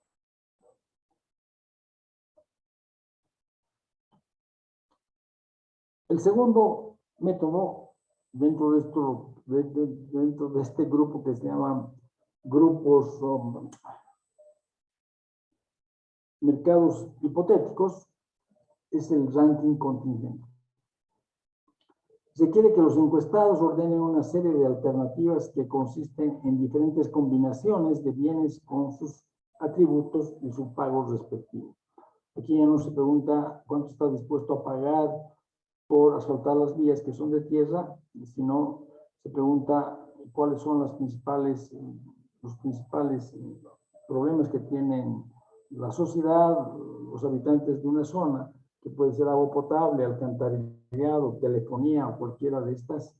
El segundo método dentro de este grupo que se llama grupos mercados hipotéticos es el ranking contingente. Se quiere que los encuestados ordenen una serie de alternativas que consisten en diferentes combinaciones de bienes con sus atributos y su pago respectivo. Aquí ya no se pregunta cuánto está dispuesto a pagar por asfaltar las vías que son de tierra, sino se pregunta cuáles son los principales problemas que tienen la sociedad, los habitantes de una zona, que puede ser agua potable, alcantarillado, telefonía o cualquiera de estas,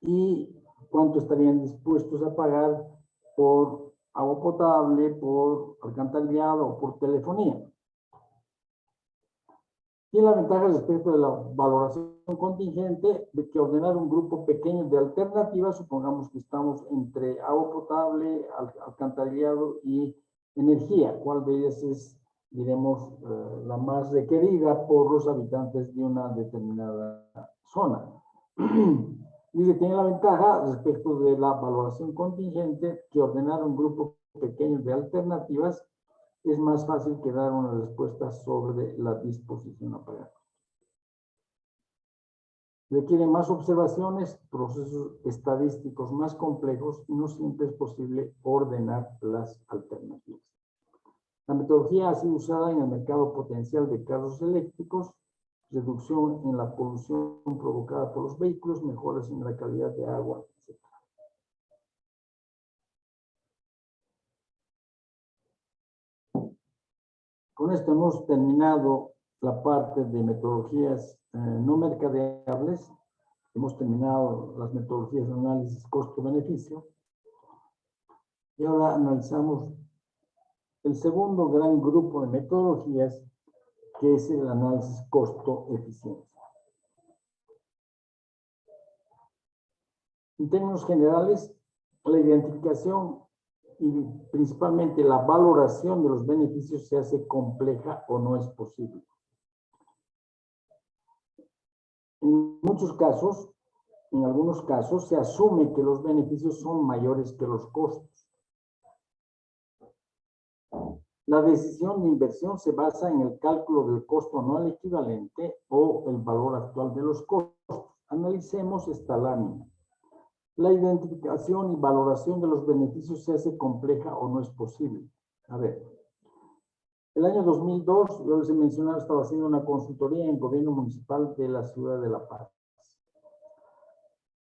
y cuánto estarían dispuestos a pagar por agua potable, por alcantarillado o por telefonía. Tiene la ventaja respecto de la valoración contingente de que ordenar un grupo pequeño de alternativas, supongamos que estamos entre agua potable, alcantarillado y energía, cuál de ellas es, diremos, la más requerida por los habitantes de una determinada zona. Dice, tiene la ventaja respecto de la valoración contingente que ordenar un grupo pequeño de alternativas es más fácil que dar una respuesta sobre la disposición a pagar. Requiere más observaciones, procesos estadísticos más complejos y no siempre es posible ordenar las alternativas. La metodología ha sido usada en el mercado potencial de carros eléctricos, reducción en la polución provocada por los vehículos, mejoras en la calidad de agua, etc. Con esto hemos terminado la parte de metodologías no mercadeables. Hemos terminado las metodologías de análisis costo-beneficio. Y ahora analizamos el segundo gran grupo de metodologías, que es el análisis costo-eficiencia. En términos generales, la identificación y principalmente la valoración de los beneficios se hace compleja o no es posible. En muchos casos, en algunos casos, se asume que los beneficios son mayores que los costos. La decisión de inversión se basa en el cálculo del costo anual equivalente o el valor actual de los costos. Analicemos esta lámina. La identificación y valoración de los beneficios se hace compleja o no es posible. A ver, el año 2002, yo les he mencionado, estaba haciendo una consultoría en el gobierno municipal de la ciudad de La Paz.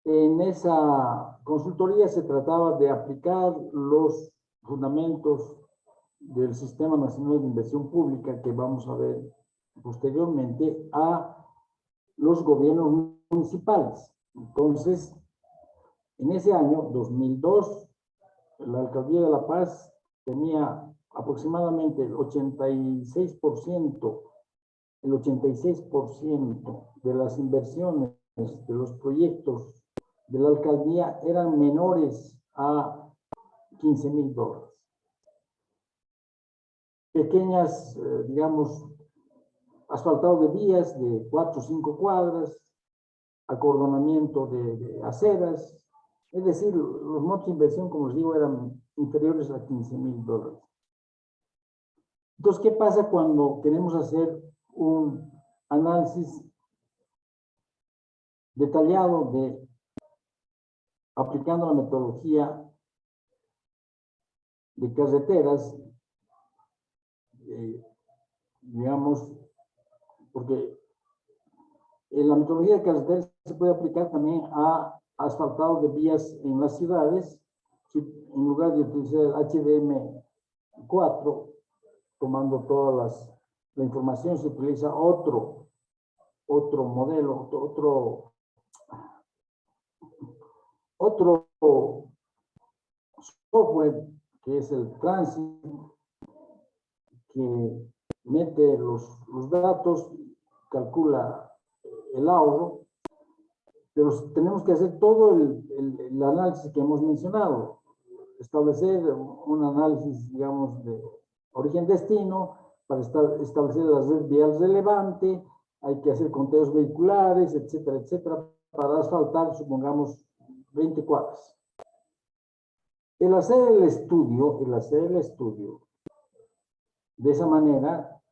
En esa consultoría se trataba de aplicar los fundamentos del Sistema Nacional de Inversión Pública, que vamos a ver posteriormente, a los gobiernos municipales. Entonces, en ese año, 2002, la Alcaldía de La Paz tenía aproximadamente el 86% de las inversiones de los proyectos de la alcaldía eran menores a $15,000. Pequeñas, digamos, asfaltado de vías de 4 o 5 cuadras, acordonamiento de aceras, es decir, los montos de inversión, como les digo, eran inferiores a $15,000. Entonces, ¿qué pasa cuando queremos hacer un análisis detallado de aplicando la metodología de carreteras, digamos, porque la metodología de carreteras se puede aplicar también a asfaltado de vías en las ciudades, si en lugar de utilizar el HDM4, tomando toda la información, se utiliza otro modelo, otro software que es el Transit, que mete los datos, calcula el ahorro, pero tenemos que hacer todo el análisis que hemos mencionado, establecer un análisis, digamos, de origen-destino, para establecer la red vial relevante, hay que hacer conteos vehiculares, etcétera, etcétera, para asfaltar, supongamos, 20 cuadras. El hacer el estudio, de esa manera,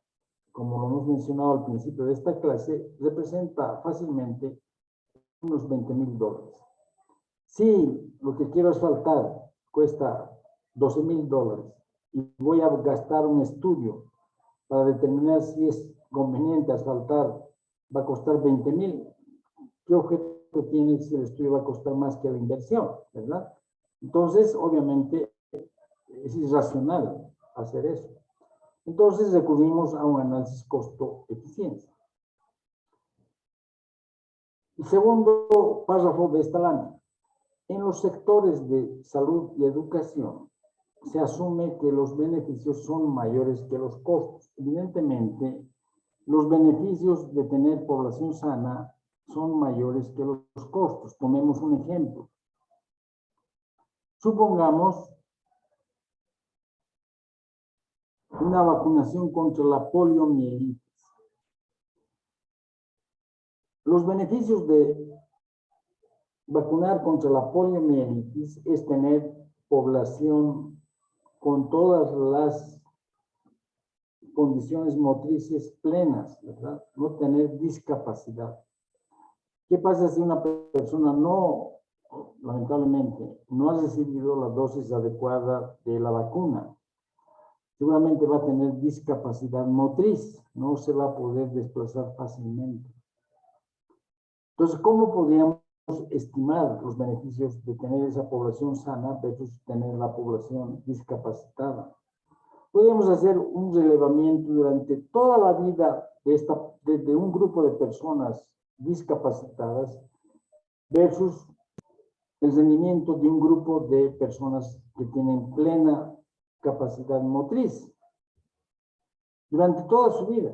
como lo hemos mencionado al principio de esta clase, representa fácilmente unos $20,000. Si lo que quiero asfaltar cuesta $12,000 y voy a gastar un estudio para determinar si es conveniente asfaltar, va a costar $20,000, ¿qué objeto tiene si el estudio va a costar más que la inversión, verdad? Entonces, obviamente, es irracional hacer eso. Entonces, recurrimos a un análisis costo-eficiencia. El segundo párrafo de esta lámina. En los sectores de salud y educación, se asume que los beneficios son mayores que los costos. Evidentemente, los beneficios de tener población sana son mayores que los costos. Tomemos un ejemplo. Supongamos una vacunación contra la poliomielitis. Los beneficios de vacunar contra la poliomielitis es tener población con todas las condiciones motrices plenas, ¿verdad? No tener discapacidad. ¿Qué pasa si una persona lamentablemente, no ha recibido la dosis adecuada de la vacuna? Seguramente va a tener discapacidad motriz, no se va a poder desplazar fácilmente. Entonces, ¿cómo podríamos estimar los beneficios de tener esa población sana versus tener la población discapacitada? Podemos hacer un relevamiento durante toda la vida de un grupo de personas discapacitadas versus el rendimiento de un grupo de personas que tienen plena capacidad motriz durante toda su vida.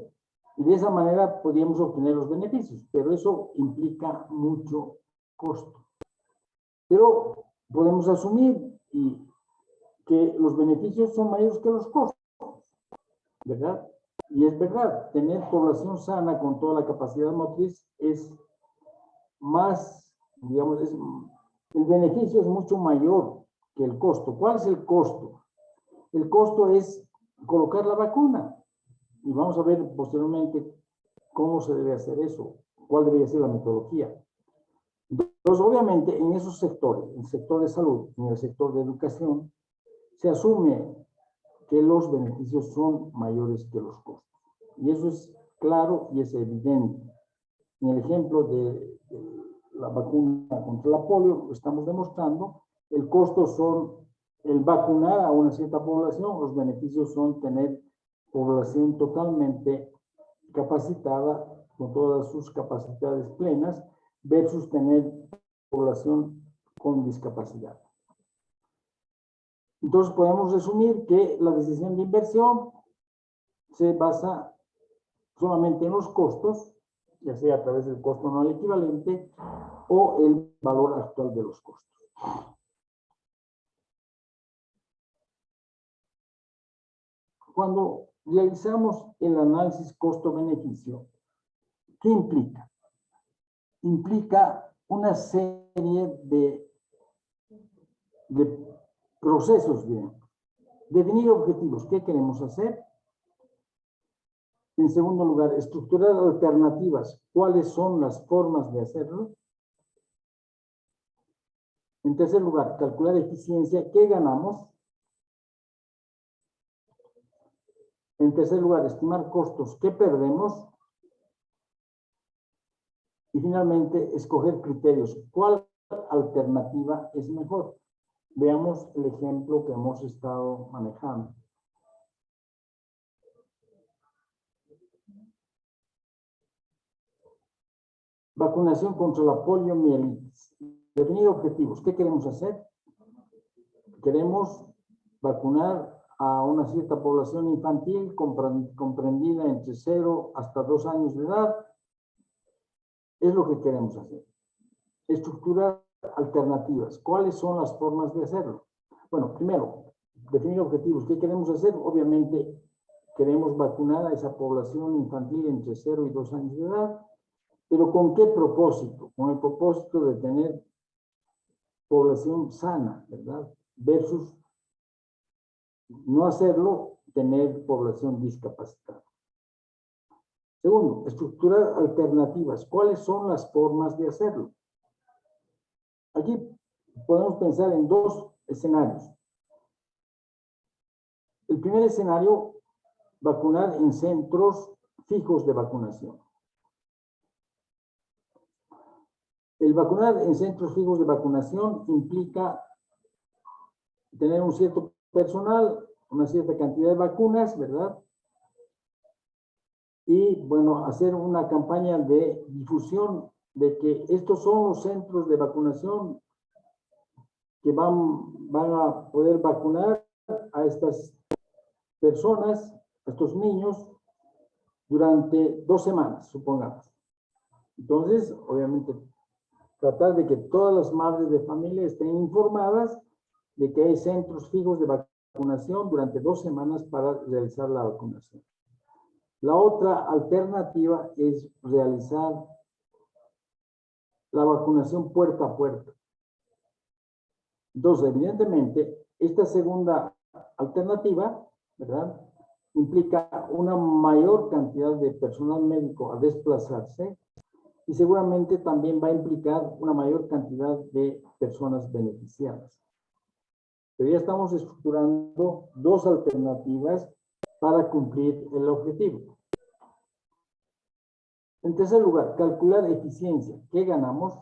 Y de esa manera podríamos obtener los beneficios, pero eso implica mucho costo. Pero podemos asumir que los beneficios son mayores que los costos, ¿verdad? Y es verdad, tener población sana con toda la capacidad motriz es más, digamos, el beneficio es mucho mayor que el costo. ¿Cuál es el costo? El costo es colocar la vacuna. Y vamos a ver posteriormente cómo se debe hacer eso, cuál debería ser la metodología. Entonces, obviamente, en esos sectores, en el sector de salud, en el sector de educación, se asume que los beneficios son mayores que los costos. Y eso es claro y es evidente. En el ejemplo de la vacuna contra la polio, lo estamos demostrando, el costo son el vacunar a una cierta población, los beneficios son tener población totalmente capacitada, con todas sus capacidades plenas, versus tener población con discapacidad. Entonces podemos resumir que la decisión de inversión se basa solamente en los costos, ya sea a través del costo anual equivalente o el valor actual de los costos. Cuando realizamos el análisis costo-beneficio, ¿qué implica? Implica una serie de procesos, digamos. Definir objetivos, ¿qué queremos hacer? En segundo lugar, estructurar alternativas, ¿cuáles son las formas de hacerlo? En tercer lugar, calcular eficiencia, ¿qué ganamos? En tercer lugar, estimar costos, ¿qué perdemos? Y finalmente, escoger criterios, ¿cuál alternativa es mejor? Veamos el ejemplo que hemos estado manejando. Vacunación contra la poliomielitis. Definir objetivos. ¿Qué queremos hacer? Queremos vacunar a una cierta población infantil comprendida entre 0 hasta 2 años de edad. Es lo que queremos hacer. Estructurar alternativas. ¿Cuáles son las formas de hacerlo? Bueno, primero, definir objetivos. ¿Qué queremos hacer? Obviamente, queremos vacunar a esa población infantil entre 0 y 2 años de edad. ¿Pero con qué propósito? Con el propósito de tener población sana, ¿verdad? Versus no hacerlo, tener población discapacitada. Segundo, estructurar alternativas. ¿Cuáles son las formas de hacerlo? Aquí podemos pensar en dos escenarios. El primer escenario, vacunar en centros fijos de vacunación. El vacunar en centros fijos de vacunación implica tener un cierto personal, una cierta cantidad de vacunas, ¿verdad? Y, bueno, hacer una campaña de difusión de que estos son los centros de vacunación que van a poder vacunar a estas personas, a estos niños, durante 2 semanas, supongamos. Entonces, obviamente, tratar de que todas las madres de familia estén informadas de que hay centros fijos de vacunación durante 2 semanas para realizar la vacunación. La otra alternativa es realizar la vacunación puerta a puerta. Entonces, evidentemente, esta segunda alternativa, ¿verdad?, implica una mayor cantidad de personal médico a desplazarse y seguramente también va a implicar una mayor cantidad de personas beneficiadas. Pero ya estamos estructurando dos alternativas para cumplir el objetivo. En tercer lugar, calcular eficiencia. ¿Qué ganamos?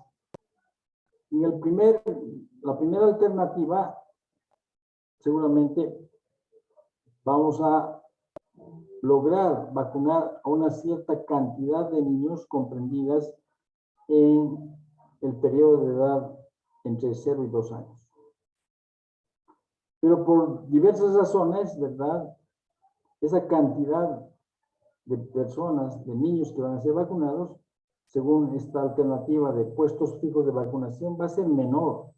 En la primera alternativa, seguramente vamos a lograr vacunar a una cierta cantidad de niños comprendidas en el periodo de edad entre 0 y 2 años. Pero por diversas razones, ¿verdad?, esa cantidad de personas, de niños que van a ser vacunados, según esta alternativa de puestos fijos de vacunación, va a ser menor.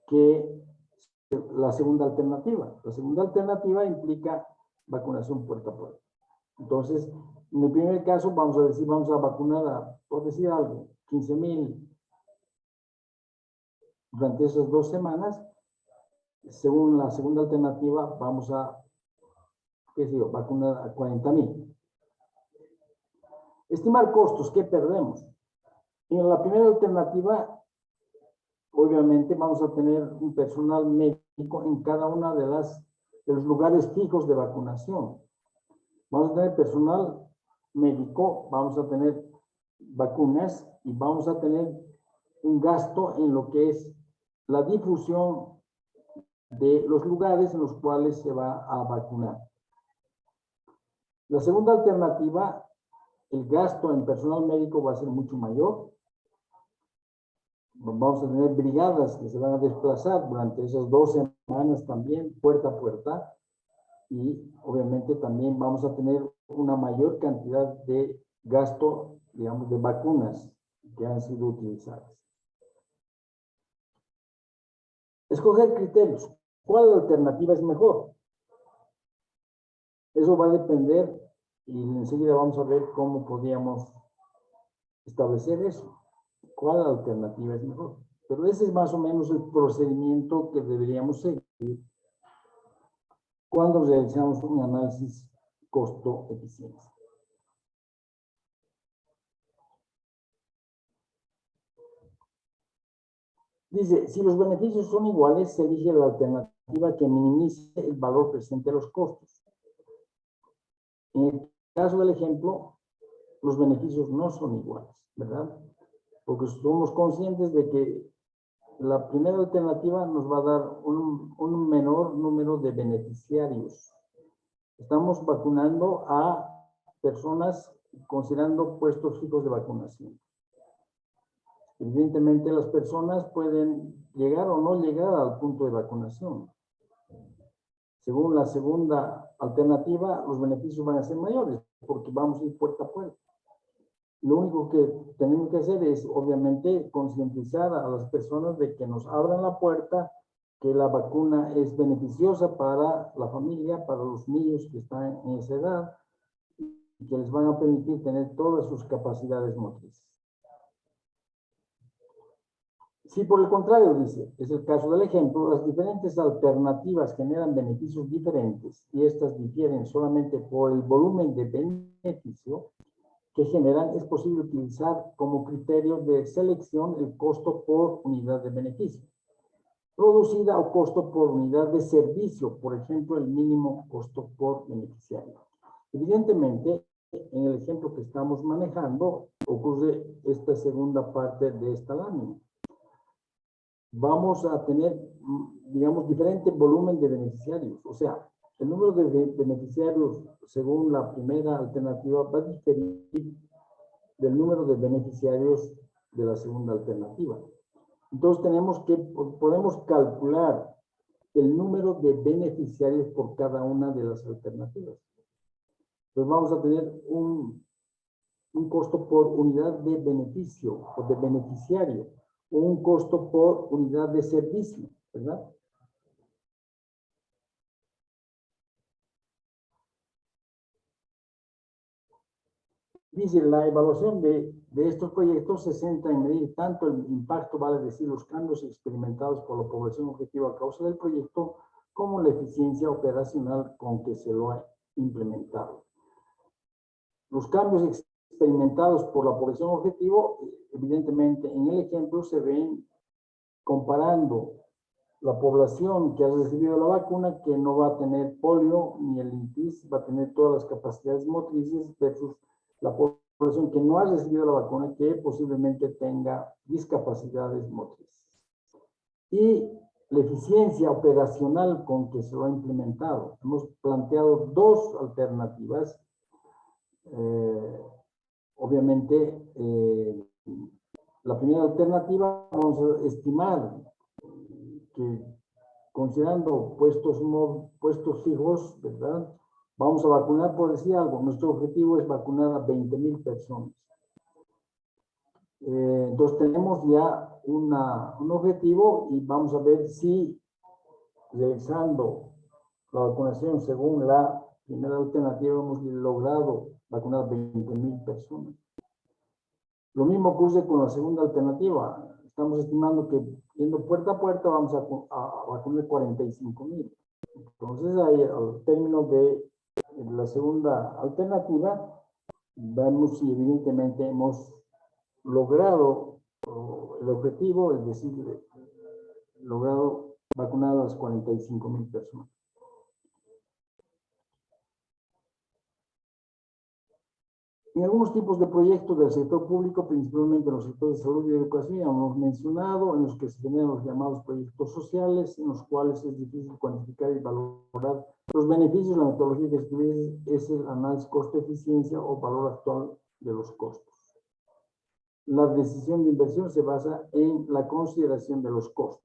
que la segunda alternativa. La segunda alternativa implica vacunación puerta a puerta. Entonces, en el primer caso, vamos a decir, vamos a vacunar a, por decir algo, 15,000 durante esas 2 semanas. Según la segunda alternativa, vamos a, qué sé yo, vacunar a 40,000. Estimar costos, ¿qué perdemos? En la primera alternativa, obviamente vamos a tener un personal médico en cada una de los lugares fijos de vacunación. Vamos a tener personal médico, vamos a tener vacunas y vamos a tener un gasto en lo que es la difusión de los lugares en los cuales se va a vacunar. La segunda alternativa, el gasto en personal médico va a ser mucho mayor. Vamos a tener brigadas que se van a desplazar durante esas 2 semanas también, puerta a puerta. Y obviamente también vamos a tener una mayor cantidad de gasto, digamos, de vacunas que han sido utilizadas. Escoger criterios. ¿Cuál alternativa es mejor? Eso va a depender y enseguida vamos a ver cómo podríamos establecer eso. ¿Cuál alternativa es mejor? Pero ese es más o menos el procedimiento que deberíamos seguir cuando realizamos un análisis costo-eficiencia. Dice, si los beneficios son iguales, se elige la alternativa que minimice el valor presente de los costos. En el caso del ejemplo, los beneficios no son iguales, ¿verdad? Porque somos conscientes de que la primera alternativa nos va a dar un menor número de beneficiarios. Estamos vacunando a personas considerando puestos fijos de vacunación. Evidentemente, las personas pueden llegar o no llegar al punto de vacunación. Según la segunda alternativa, los beneficios van a ser mayores porque vamos a ir puerta a puerta. Lo único que tenemos que hacer es, obviamente, concientizar a las personas de que nos abran la puerta, que la vacuna es beneficiosa para la familia, para los niños que están en esa edad, y que les van a permitir tener todas sus capacidades motrices. Si por el contrario, dice, es el caso del ejemplo, las diferentes alternativas generan beneficios diferentes y estas difieren solamente por el volumen de beneficio que generan, es posible utilizar como criterio de selección el costo por unidad de beneficio, producida o costo por unidad de servicio, por ejemplo, el mínimo costo por beneficiario. Evidentemente, en el ejemplo que estamos manejando, ocurre esta segunda parte de esta lámina. Vamos a tener, digamos, diferente volumen de beneficiarios. O sea, el número de beneficiarios, según la primera alternativa, va a diferir del número de beneficiarios de la segunda alternativa. Entonces, podemos calcular el número de beneficiarios por cada una de las alternativas. Entonces, vamos a tener un costo por unidad de beneficio o de beneficiario, o un costo por unidad de servicio, ¿verdad? Dice, la evaluación de estos proyectos se centra en medir tanto el impacto, vale decir, los cambios experimentados por la población objetiva a causa del proyecto, como la eficiencia operacional con que se lo ha implementado. Los cambios experimentados por la población objetivo, evidentemente, en el ejemplo se ven comparando la población que ha recibido la vacuna, que no va a tener polio ni el INTIS, va a tener todas las capacidades motrices, versus la población que no ha recibido la vacuna, que posiblemente tenga discapacidades motrices. Y la eficiencia operacional con que se lo ha implementado. Hemos planteado 2 alternativas. Obviamente, la primera alternativa, vamos a estimar que considerando puestos fijos, ¿verdad? Vamos a vacunar, por decir algo, nuestro objetivo es vacunar a 20,000 personas. Entonces tenemos ya un objetivo y vamos a ver si realizando la vacunación según la primera alternativa hemos logrado vacunar 20.000 personas. Lo mismo ocurre con la segunda alternativa. Estamos estimando que yendo puerta a puerta vamos a vacunar 45.000. Entonces, ahí, al término de la segunda alternativa, vemos si evidentemente hemos logrado el objetivo, es decir, logrado vacunar a las 45.000 personas. En algunos tipos de proyectos del sector público, principalmente en los sectores de salud y educación, hemos mencionado, en los que se generan los llamados proyectos sociales, en los cuales es difícil cuantificar y valorar los beneficios. La metodología que se utiliza es el análisis costo-eficiencia o valor actual de los costos. La decisión de inversión se basa en la consideración de los costos.